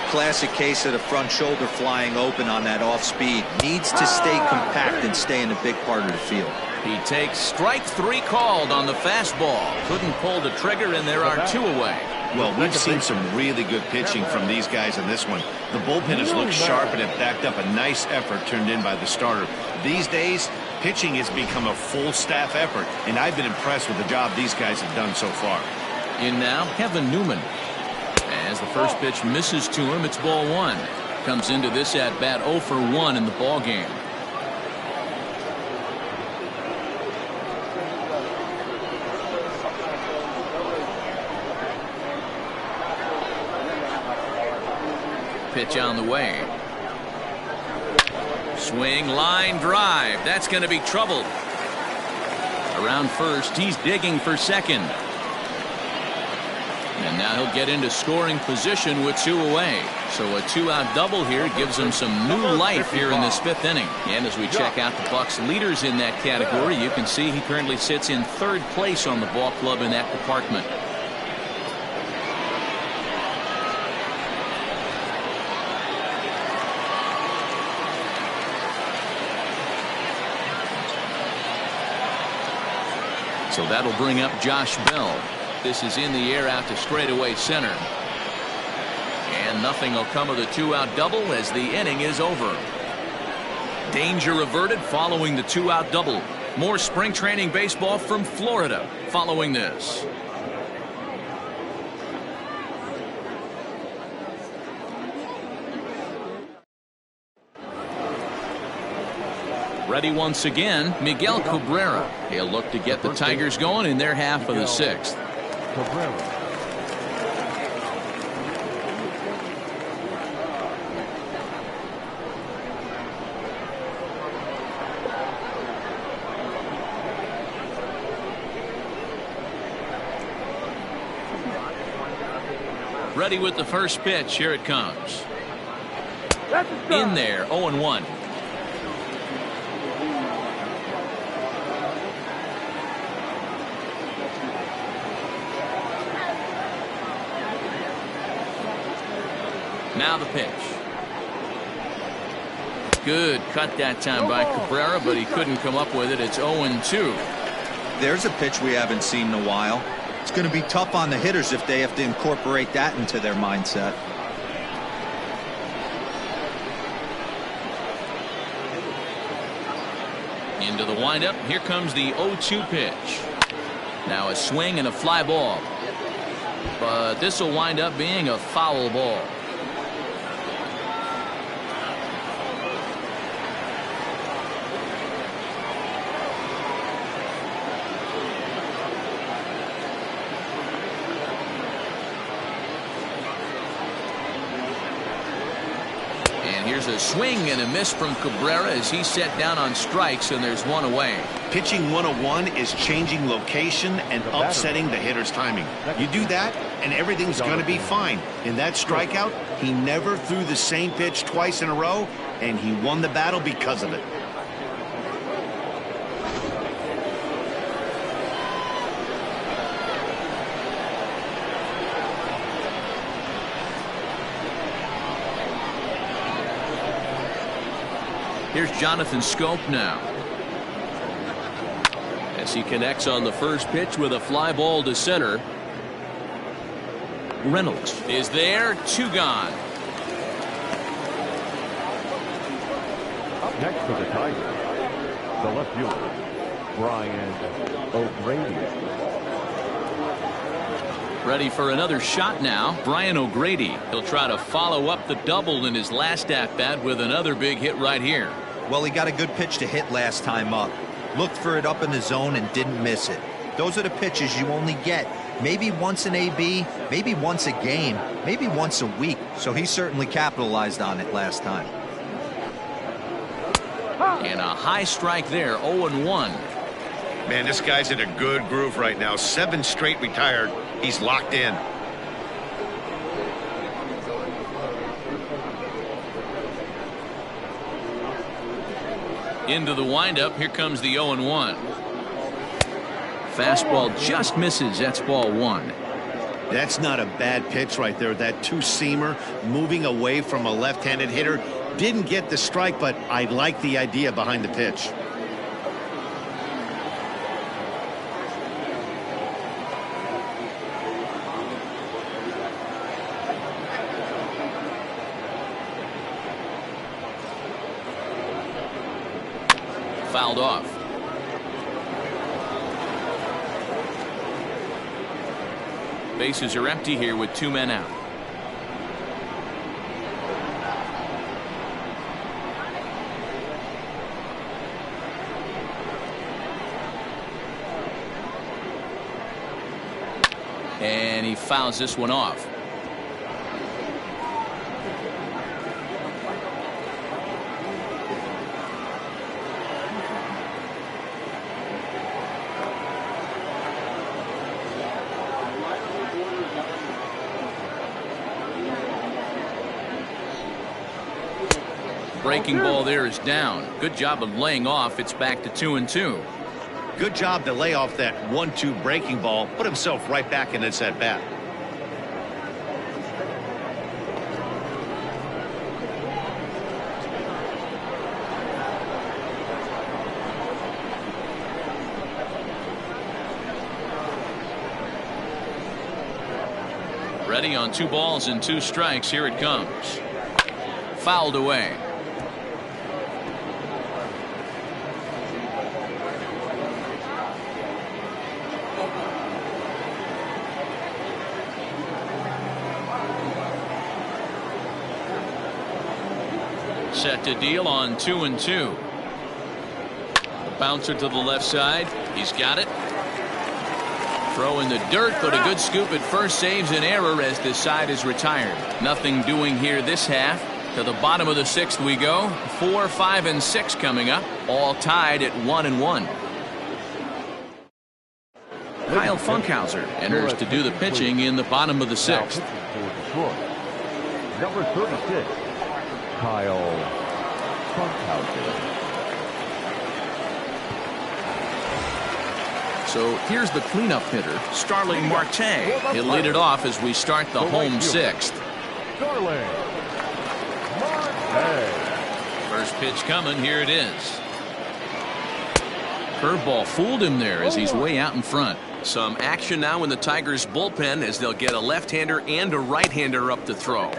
Classic case of the front shoulder flying open on that off speed. Needs to stay compact and stay in a big part of the field. He takes strike 3 called on the fastball. Couldn't pull the trigger, and there are 2 away. Well, we've seen some really good pitching from these guys in this one. The bullpen has looked sharp and have backed up a nice effort turned in by the starter. These days, pitching has become a full staff effort, and I've been impressed with the job these guys have done so far. In now, Kevin Newman. As the first pitch misses to him, it's ball 1. Comes into this at bat 0 for 1 in the ball game. Pitch on the way. Swing, line drive. That's going to be trouble. Around first, he's digging for second. And now he'll get into scoring position with 2 away. So a 2-out double here gives him some new life here in this 5th inning. And as we check out the Bucks leaders in that category, you can see he currently sits in 3rd place on the ball club in that department. So that'll bring up Josh Bell. This is in the air out to straightaway center. And nothing will come of the 2-out double as the inning is over. Danger averted following the 2-out double. More spring training baseball from Florida following this. Ready once again, Miguel Cabrera. He'll look to get the Tigers going in their half of the 6th. Cabrera. Ready with the first pitch. Here it comes. In there, 0-1. Now the pitch. Good cut that time by Cabrera, but he couldn't come up with it. It's 0-2. There's a pitch we haven't seen in a while. It's going to be tough on the hitters if they have to incorporate that into their mindset. Into the windup. Here comes the 0-2 pitch. Now a swing and a fly ball. But this will wind up being a foul ball. Here's a swing and a miss from Cabrera as he's set down on strikes, and there's 1 away. Pitching 101 is changing location and upsetting the hitter's timing. You do that, and everything's going to be fine. In that strikeout, he never threw the same pitch twice in a row, and he won the battle because of it. Here's Jonathan Schoop now. as he connects on the first pitch with a fly ball to center. Reynolds is there, 2 gone. Up next for the Tigers, the left fielder, Brian O'Grady. Ready for another shot now, Brian O'Grady. He'll try to follow up the double in his last at-bat with another big hit right here. Well, he got a good pitch to hit last time up. Looked for it up in the zone and didn't miss it. Those are the pitches you only get maybe once in AB, maybe once a game, maybe once a week. So he certainly capitalized on it last time. And a high strike there, 0-1. Man, this guy's in a good groove right now. 7 straight retired. He's locked in. Into the windup. Here comes the 0-1. Fastball just misses. That's ball 1. That's not a bad pitch right there. That 2-seamer moving away from a left-handed hitter. Didn't get the strike, but I like the idea behind the pitch. Fouled off. Bases are empty here with 2 men out. And he fouls this one off. Breaking ball there is down. Good job of laying off. It's back to 2-2. Good job to lay off that 1-2 breaking ball. Put himself right back in this at bat. Ready on 2 balls and 2 strikes. Here it comes. Fouled away. Set to deal on 2-2. Bouncer to the left side. He's got it. Throw in the dirt, but a good scoop at first saves an error as this side is retired. Nothing doing here this half. To the bottom of the 6th we go. 4, 5, and 6 coming up. All tied at 1-1. Kyle Funkhauser enters to do the pitching in the bottom of the 6th. Number 36, Kyle Funkhauser. So here's the cleanup hitter, Starling Marte. He'll lead it off as we start the home 6th. Starling Marte. First pitch coming. Here it is. Curveball fooled him there as he's way out in front. Some action now in the Tigers bullpen as they'll get a left-hander and a right-hander up to throw.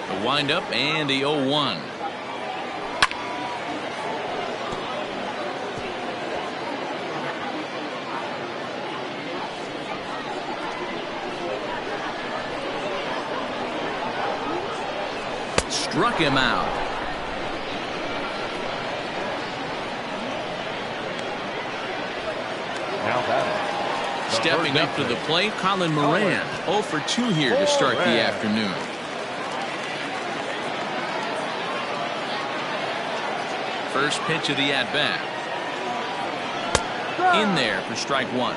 The windup and the 0-1. Struck him out. Now batting. Stepping up to the plate, Colin Moran. 0 for 2 here to start the afternoon. First pitch of the at-bat. In there for strike 1.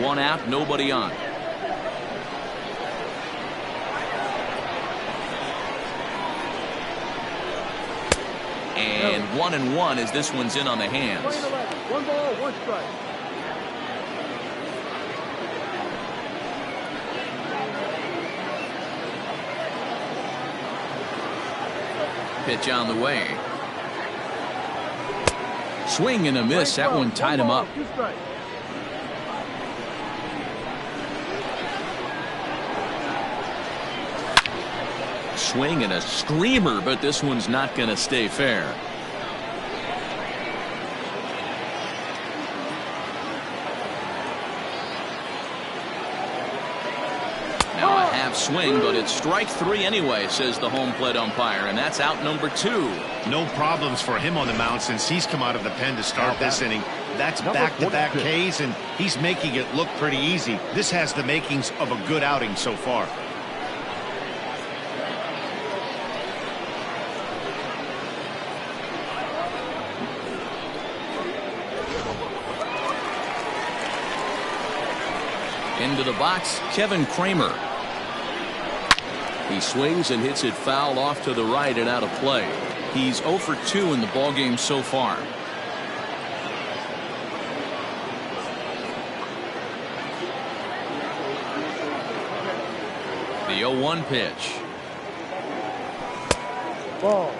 One out, nobody on. And 1-1 as this one's in on the hands. 1 ball, 1 strike. pitch on the way. Swing and a miss. That one tied him up. Swing and a screamer, but this one's not going to stay fair. Now a half swing, but it's strike three anyway, says the home plate umpire, and that's out number 2. No problems for him on the mound since he's come out of the pen to start this inning. That's back-to-back Ks, and he's making it look pretty easy. This has the makings of a good outing so far. Into the box, Kevin Kramer. He swings and hits it foul off to the right and out of play. He's 0 for 2 in the ballgame so far. The 0-1 pitch. Ball.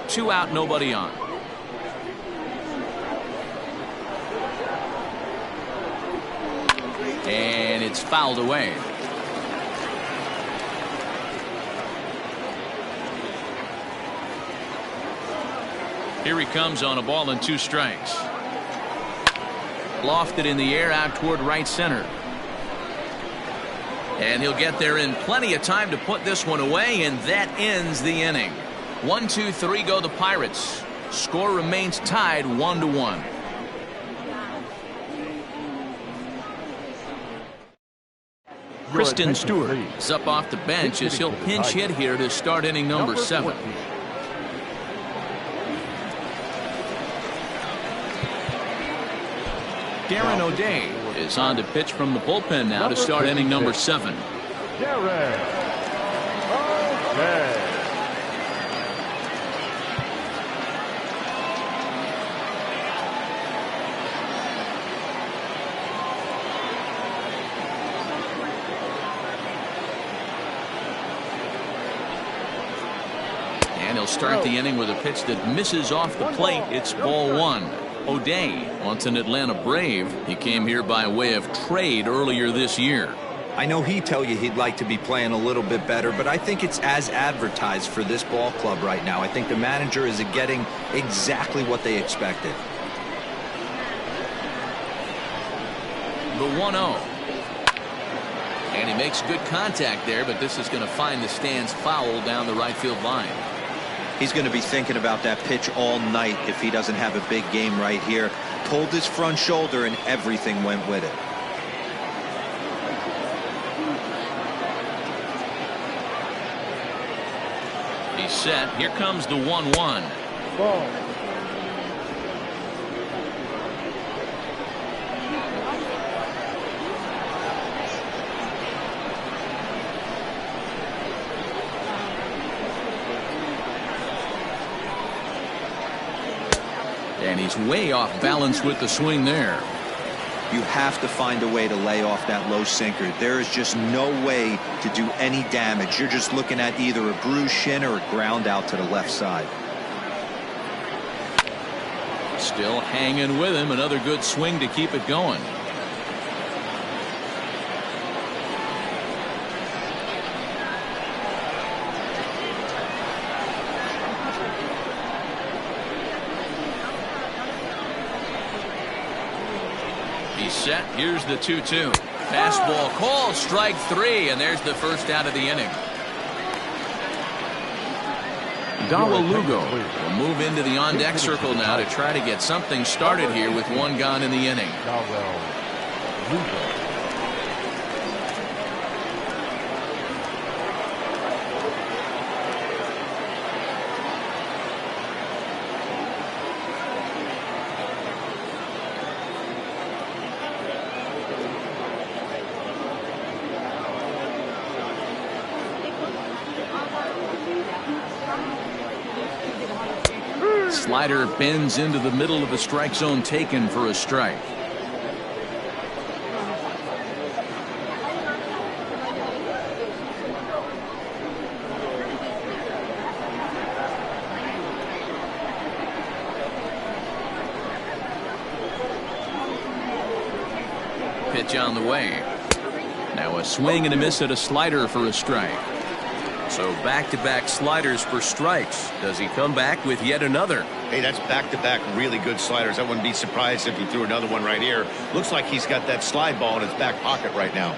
Two out, nobody on. And it's fouled away. Here he comes on a ball and 2 strikes. Lofted in the air out toward right center. And he'll get there in plenty of time to put this one away, and that ends the inning. 1, 2, 3 go the Pirates. Score remains tied 1-1. Kristen Stewart is up off the bench as he'll pinch hit here to start inning number 7. Darren O'Day is on to pitch from the bullpen now to start inning number 7. Darren O'Day. And he'll start the inning with a pitch that misses off the plate. It's ball 1. O'Day, once an Atlanta Brave, he came here by way of trade earlier this year. I know he'd tell you he'd like to be playing a little bit better, but I think it's as advertised for this ball club right now. I think the manager is getting exactly what they expected. The 1-0. And he makes good contact there, but this is going to find the stands foul down the right field line. He's going to be thinking about that pitch all night if he doesn't have a big game right here. Pulled his front shoulder and everything went with it. He's set. Here comes the 1-1. Ball. And he's way off balance with the swing there. You have to find a way to lay off that low sinker. There is just no way to do any damage. You're just looking at either a bruised shin or a ground out to the left side. Still hanging with him. Another good swing to keep it going. He's set. Here's the 2-2. Fastball called, strike 3, and there's the first out of the inning. Dawa Lugo will move into the on-deck circle now to try to get something started here with 1 gone in the inning. Lugo. slider bends into the middle of the strike zone, taken for a strike. Pitch on the way. Now a swing and a miss at a slider for a strike. So back-to-back sliders for strikes. Does he come back with yet another? Hey, that's back-to-back really good sliders. I wouldn't be surprised if he threw another one right here. Looks like he's got that slide ball in his back pocket right now.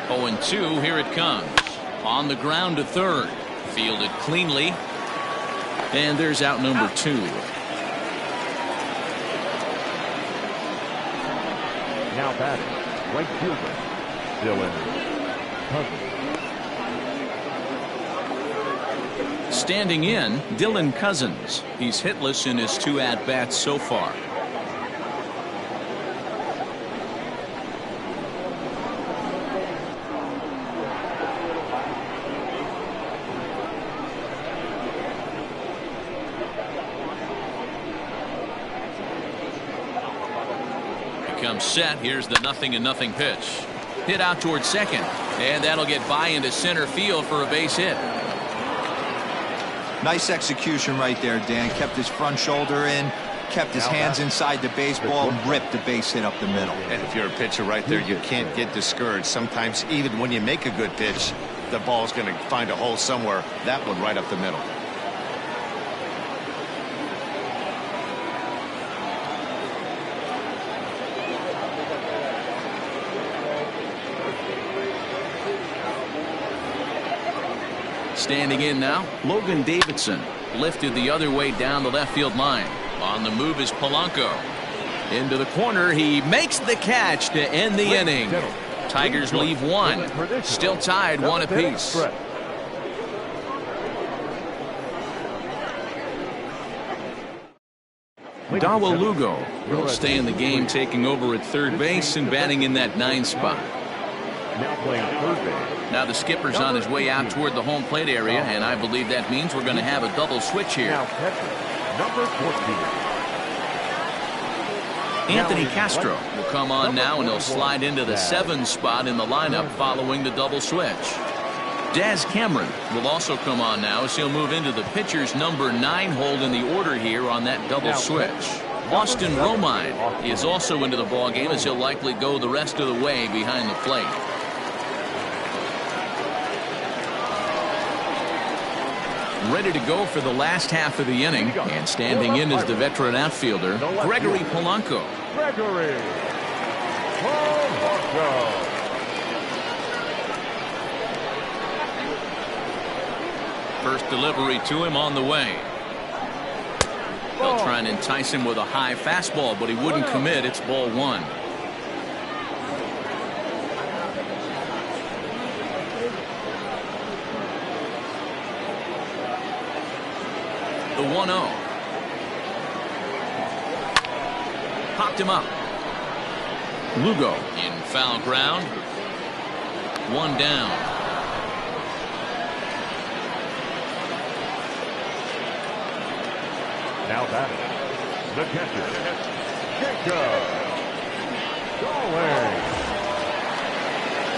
0-2, here it comes. On the ground to third. Fielded cleanly. And there's out number 2. Now batting, right fielder, Dylan Cousins. Standing in, Dylan Cousins. He's hitless in his 2 at-bats so far. Comes set. Here's the 0-0 pitch. Hit out towards second, and that'll get by into center field for a base hit. Nice execution right there, Dan. Kept his front shoulder in, kept his hands inside the baseball, and ripped the base hit up the middle. And if you're a pitcher right there, you can't get discouraged. Sometimes even when you make a good pitch, the ball's going to find a hole somewhere. That one right up the middle. Standing in now, Logan Davidson. Lifted the other way down the left field line. On the move is Polanco. Into the corner, he makes the catch to end the inning. Tigers leave 1. Still tied 1 apiece. Dawa Lugo will stay in the game, taking over at third base and batting in that 9 spot. Now playing third base. Now the skipper's on his way out toward the home plate area, and I believe that means we're going to have a double switch here. Now catcher, number 14. Anthony Castro will come on now, and he'll slide into the 7 spot in the lineup following the double switch. Daz Cameron will also come on now as he'll move into the pitcher's number 9 hold in the order here on that double switch. Austin Romine is also into the ballgame as he'll likely go the rest of the way behind the plate. Ready to go for the last half of the inning, and standing in is the veteran outfielder, Gregory Polanco. Gregory Polanco. First delivery to him on the way. They'll try and entice him with a high fastball, but he wouldn't commit. It's ball 1. The 1-0. Popped him up. Lugo in foul ground. 1 down. Now batting, the catcher, Jacob Stallings.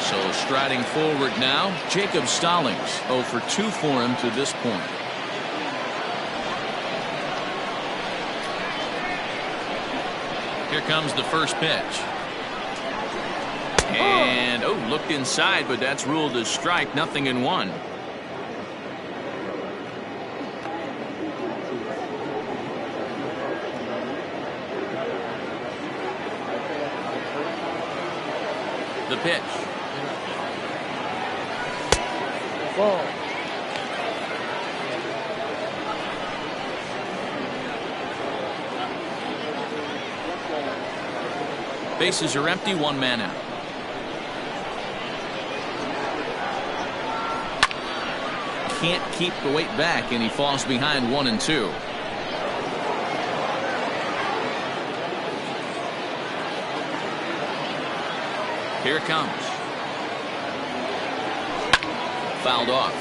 So striding forward now, Jacob Stallings. 0 for 2 for him to this point. Here comes the first pitch. And, looked inside, but that's ruled as strike. 0-1. The pitch. Ball. Bases are empty, 1 man out. Can't keep the weight back, and he falls behind 1 and 2. Here it comes. Fouled off.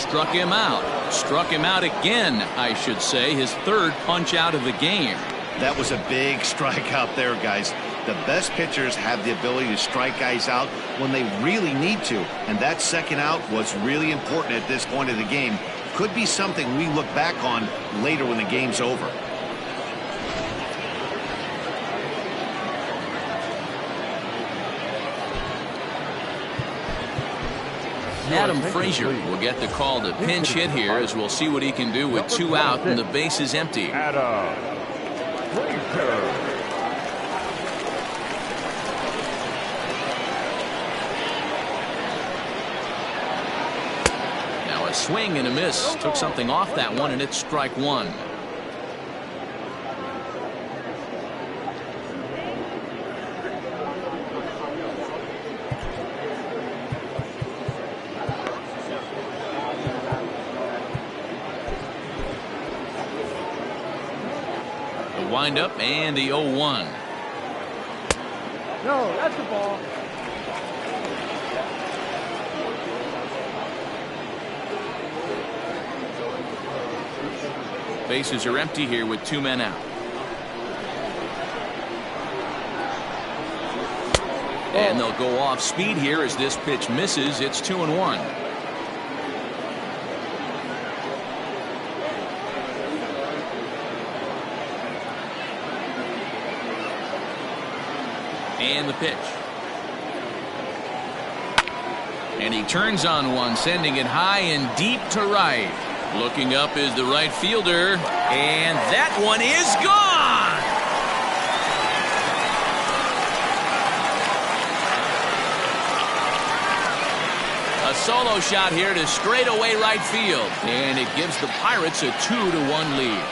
struck him out. Struck him out again, I should say. His third punch out of the game. That was a big strikeout there, guys. The best pitchers have the ability to strike guys out when they really need to. And that second out was really important at this point of the game. Could be something we look back on later when the game's over. Adam Frazier will get the call to pinch hit here, as we'll see what he can do with 2 out and the base is empty. Adam Frazier. Now a swing and a miss. Took something off that one, and it's strike 1. Wind up and the 0-1. No, that's the ball. Bases are empty here with 2 men out. And they'll go off speed here as this pitch misses. It's 2-1. And the pitch. And he turns on one, sending it high and deep to right. Looking up is the right fielder, and that one is gone. A solo shot here to straightaway right field, and it gives the Pirates a 2-1 lead.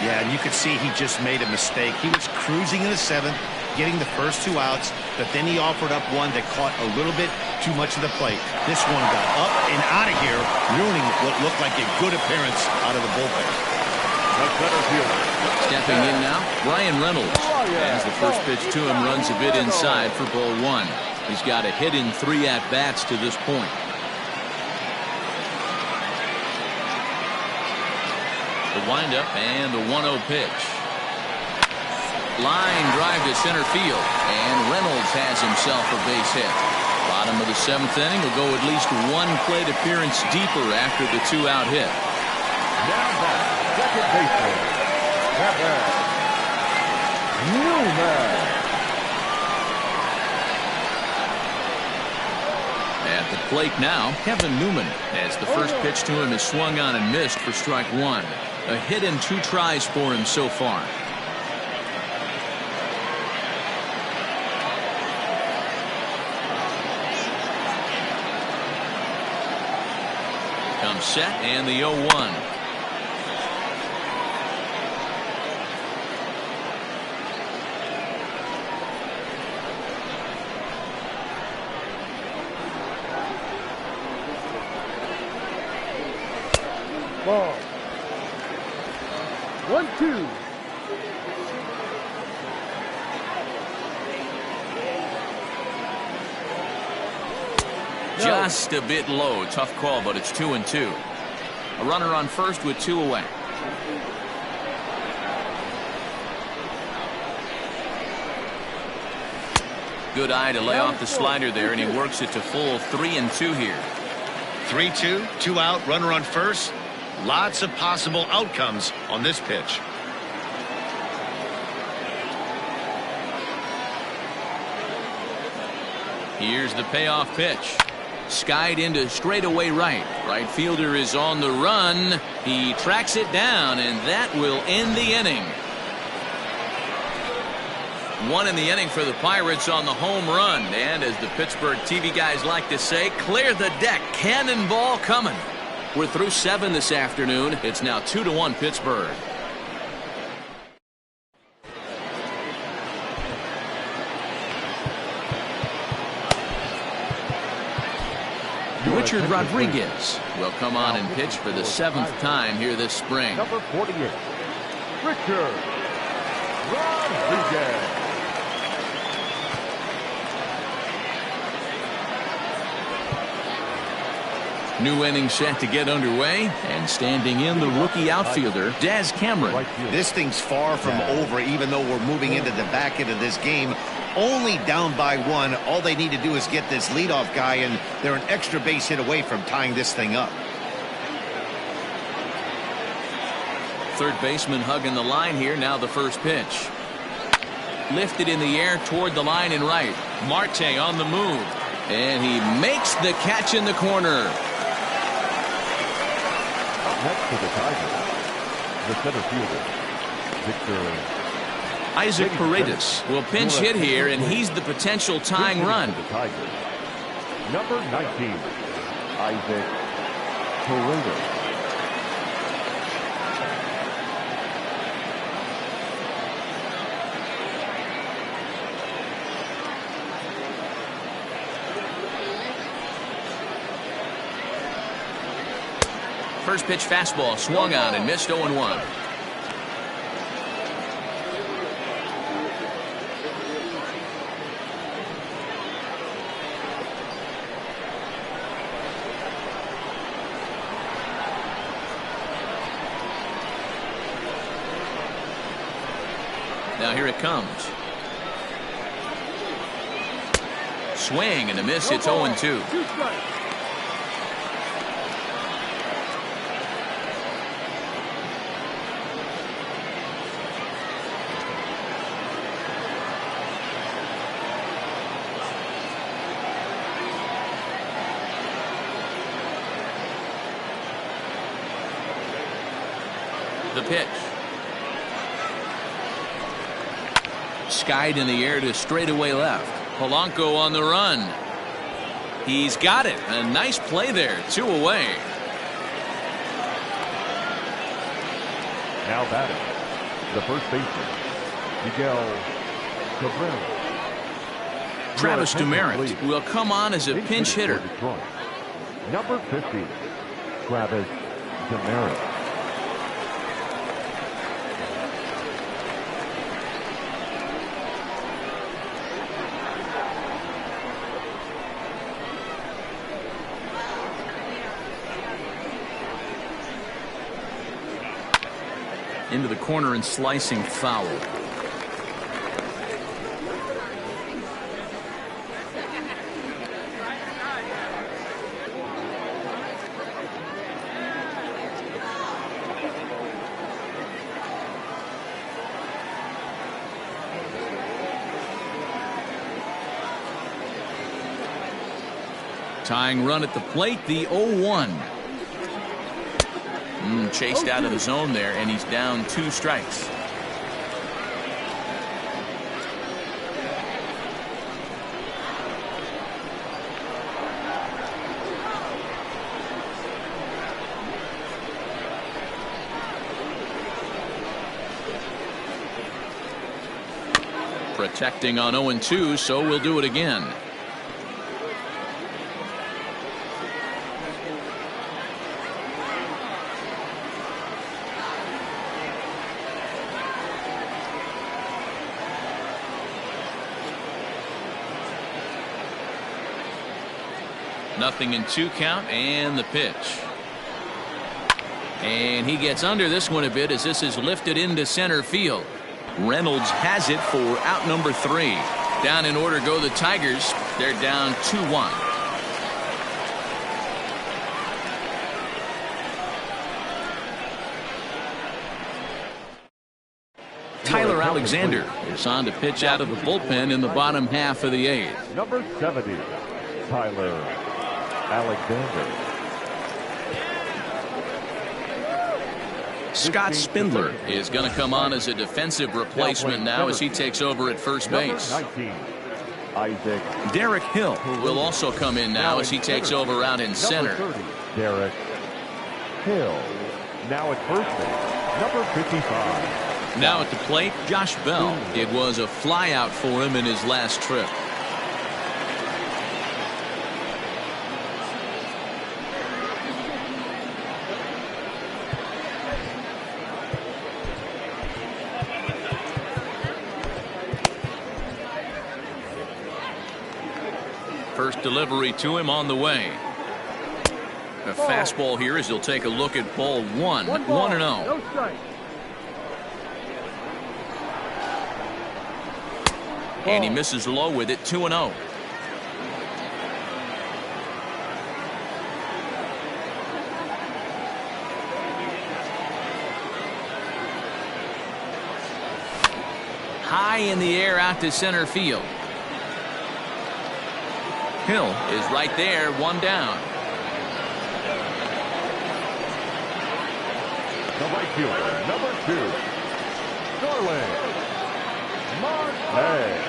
Yeah, and you could see he just made a mistake. He was cruising in the 7th, getting the first 2 outs, but then he offered up one that caught a little bit too much of the plate. This one got up and out of here, ruining what looked like a good appearance out of the bullpen. Stepping in now, Bryan Reynolds. As the first pitch to him runs a bit inside for ball 1. He's got a hit in 3 at-bats to this point. The windup and the 1-0 pitch. Line drive to center field, and Reynolds has himself a base hit. Bottom of the 7th inning will go at least 1 plate appearance deeper after the 2-out hit. Now back, second baseman, Kevin Newman. At the plate now, Kevin Newman, as the first pitch to him is swung on and missed for strike 1. A hit and 2 tries for him so far. Comes set and the 0-1. Ball. 1-2. Just a bit low. Tough call, but it's 2-2. A runner on first with 2 away. Good eye to lay off the slider there, and he works it to full 3-2 here. 3-2, 2 out, runner on first. Lots of possible outcomes on this pitch. Here's the payoff pitch. Skied into straightaway right. Right fielder is on the run. He tracks it down, and that will end the inning. 1 in the inning for the Pirates on the home run. And as the Pittsburgh TV guys like to say, clear the deck. Cannonball coming. We're through 7 this afternoon. It's now 2-1 Pittsburgh. Richard Rodriguez will come on and pitch for the 7th time here this spring. Number 48, Richard Rodriguez. New inning set to get underway, and standing in the rookie outfielder, Des Cameron. This thing's far from over, even though we're moving into the back end of this game. Only down by 1. All they need to do is get this leadoff guy, and they're an extra base hit away from tying this thing up. Third baseman hugging the line here. Now the first pitch. Lifted in the air toward the line and right. Marte on the move. And he makes the catch in the corner. Next to the Tigers, the center fielder, Victor. Isaac Paredes will pinch hit here, and he's the potential tying run. The Tigers, number 19, Isaac Paredes. First pitch fastball swung on and missed 0-1. Now here it comes. Swing and a miss. It's 0-2. The pitch. Skied in the air to straightaway left. Polanco on the run. He's got it. A nice play there. 2 away. Now batting, the first baseman, Miguel Cabrera. Travis Demeritte will come on as a pinch hitter. Number 50, Travis Demeritte. Into the corner and slicing foul. Tying run at the plate, the 0-1. Chased out of the zone there, and he's down 2 strikes. Protecting on 0-2, so we'll do it again. Nothing in 2 count, and the pitch. And he gets under this one a bit as this is lifted into center field. Reynolds has it for out number 3. Down in order go the Tigers. They're down 2-1. Tyler Alexander is on to pitch out of the bullpen in the bottom half of the 8th. Number 70, Tyler Alexander. Scott Spindler is going to come on as a defensive replacement now as he takes over at first base. 19, Isaac. Derek Hill will also come in now as he takes over out in center. 30, Derek Hill. Now at first base, number 55. Now at the plate, Josh Bell. It was a flyout for him in his last trip. First delivery to him on the way. A fastball here as he'll take a look at ball one. 1-0. No strike. And he misses low with it. 2-0. High in the air out to center field. Hill is right there, one down. The right fielder, number 2, Starling Marte.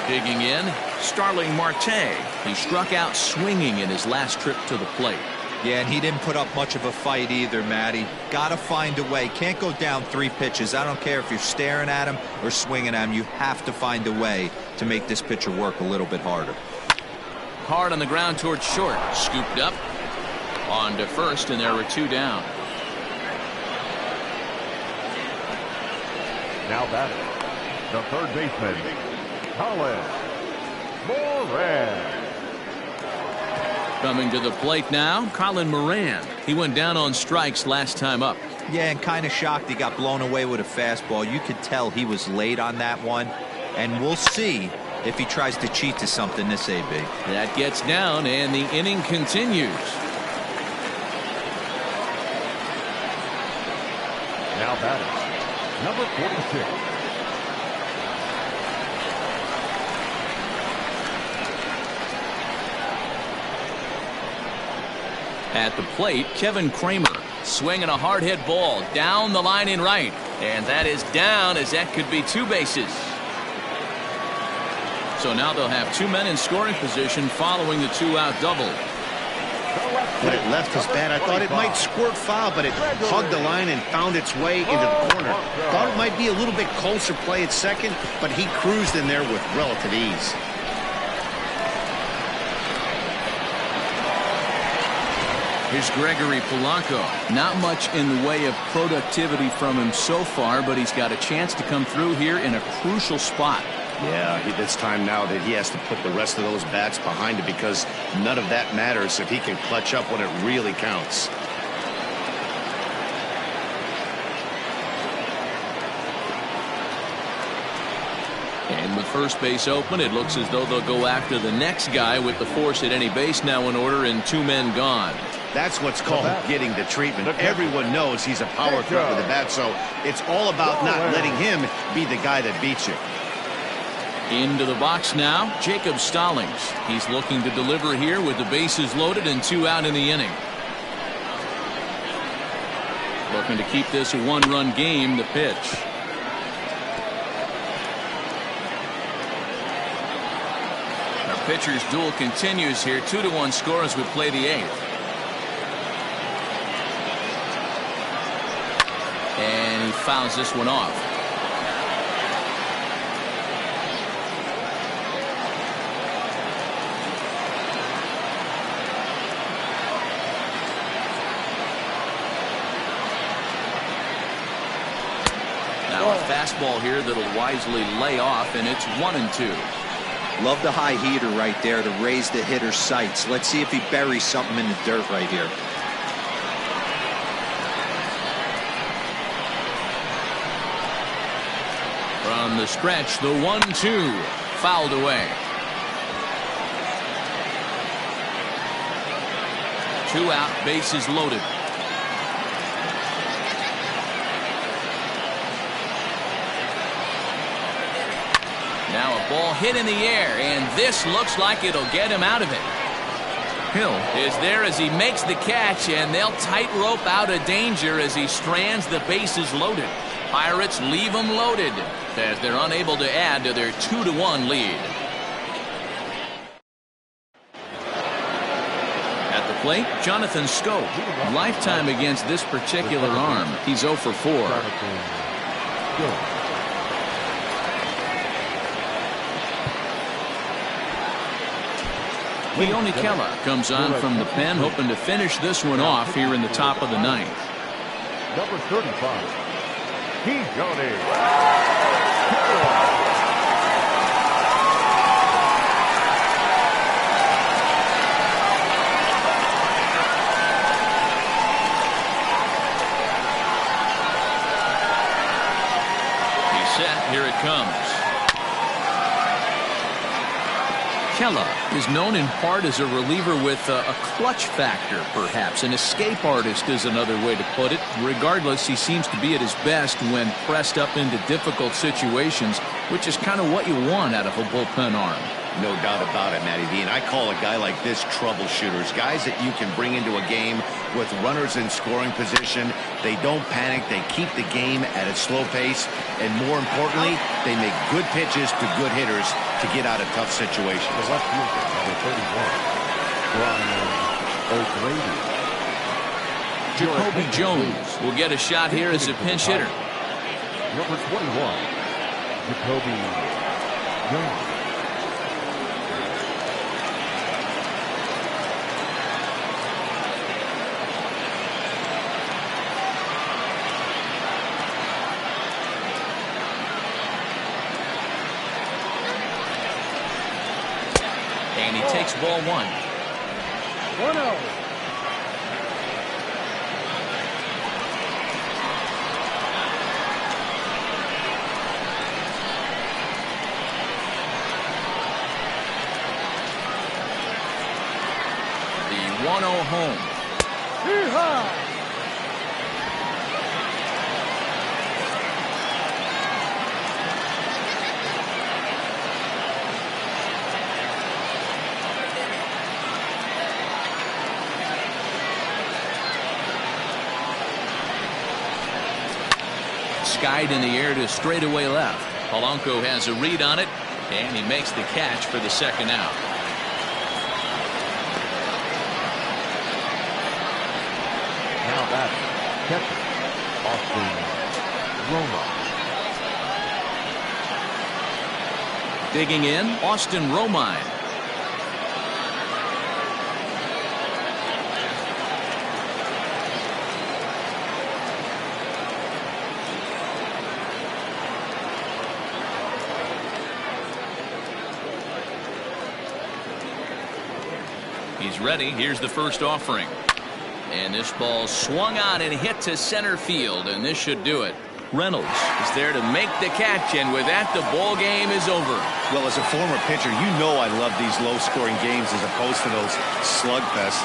Digging in, Starling Marte. He struck out swinging in his last trip to the plate. Yeah, and he didn't put up much of a fight either, Matty. Got to find a way. Can't go down 3 pitches. I don't care if you're staring at him or swinging at him. You have to find a way to make this pitcher work a little bit harder. Hard on the ground towards short. Scooped up. On to first, and there were 2 down. Now batting, the third baseman, Colin Moran. Coming to the plate now, Colin Moran. He went down on strikes last time up. Yeah, and kind of shocked he got blown away with a fastball. You could tell he was late on that one. And we'll see if he tries to cheat to something this AB. That gets down, and the inning continues. Now batting, number 46. At the plate, Kevin Kramer swinging a hard hit ball down the line in right. And that is down, as that could be 2 bases. So now they'll have 2 men in scoring position following the 2-out double. When it left his bat, I thought it might squirt foul, but it hugged the line and found its way into the corner. Thought it might be a little bit closer play at second, but he cruised in there with relative ease. Here's Gregory Polanco. Not much in the way of productivity from him so far, but he's got a chance to come through here in a crucial spot. Yeah, it's time now that he has to put the rest of those bats behind it, because none of that matters if he can clutch up when it really counts. And with first base open, it looks as though they'll go after the next guy with the force at any base now in order and 2 men gone. That's what's called getting the treatment. Everyone knows he's a power threat with the bat, so it's all about not letting him be the guy that beats you. Into the box now, Jacob Stallings. He's looking to deliver here with the bases loaded and 2 out in the inning. Looking to keep this a 1-run game, the pitch. Our pitcher's duel continues here. 2-1 score as we play the 8th. And he fouls this one off. Now a fastball here that'll wisely lay off, and it's 1-2. Love the high heater right there to raise the hitter's sights. Let's see if he buries something in the dirt right here. From the stretch, the 1-2 fouled away. 2 out, bases loaded. Now a ball hit in the air, and this looks like it'll get him out of it. Hill is there as he makes the catch, and they'll tightrope out of danger as he strands the bases loaded. Pirates leave them loaded as they're unable to add to their 2-1 lead. At the plate, Jonathan Schoop. Lifetime against this particular arm. He's 0 for 4. Leone Kela comes on from the pen, hoping to finish this one off here in the top of the 9th. Number 35. Ke'Johnny. here it comes. Kela is known in part as a reliever with a clutch factor, perhaps. An escape artist is another way to put it. Regardless, he seems to be at his best when pressed up into difficult situations, which is kind of what you want out of a bullpen arm. No doubt about it, Matty V. And I call a guy like this troubleshooters. Guys that you can bring into a game with runners in scoring position. They don't panic. They keep the game at a slow pace. And more importantly, they make good pitches to good hitters to get out of tough situations. The left fielder, number 31, Brian O'Grady. Jacoby Jones will get a shot here as a pinch hitter. Number 21, Jacoby Jones. And he takes ball 1. 1-0. The 1-0 home. Yeehaw! Skied in the air to straightaway left. Polanco has a read on it, and he makes the catch for the second out. Now that's catcher, Austin Romine. Digging in, Austin Romine. He's ready. Here's the first offering. And this ball swung on and hit to center field, and this should do it. Reynolds is there to make the catch, and with that, the ball game is over. Well, as a former pitcher, you know I love these low-scoring games as opposed to those slugfests.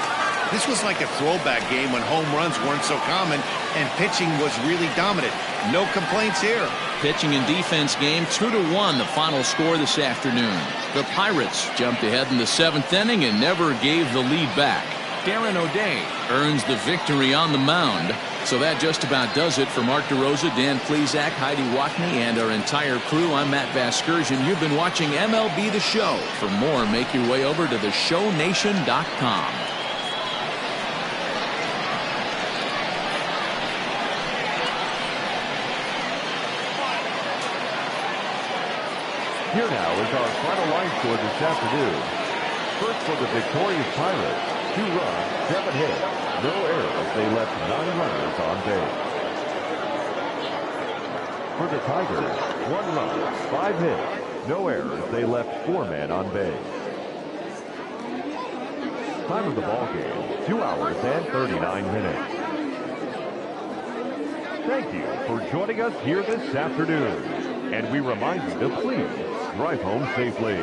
This was like a throwback game when home runs weren't so common and pitching was really dominant. No complaints here. Pitching and defense game 2-1, the final score this afternoon. The Pirates jumped ahead in the 7th inning and never gave the lead back. Darren O'Day earns the victory on the mound. So that just about does it for Mark DeRosa, Dan Plesac, Heidi Watney, and our entire crew. I'm Matt Vasgersian. You've been watching MLB The Show. For more, make your way over to theshownation.com. Here now is our final line score this afternoon. First for the victorious Pirates, 2 runs, 7 hits, no errors. They left 9 runners on base. For the Tigers, 1 run, 5 hits, no errors. They left 4 men on base. Time of the ball game, 2 hours and 39 minutes. Thank you for joining us here this afternoon. And we remind you to please drive home safely.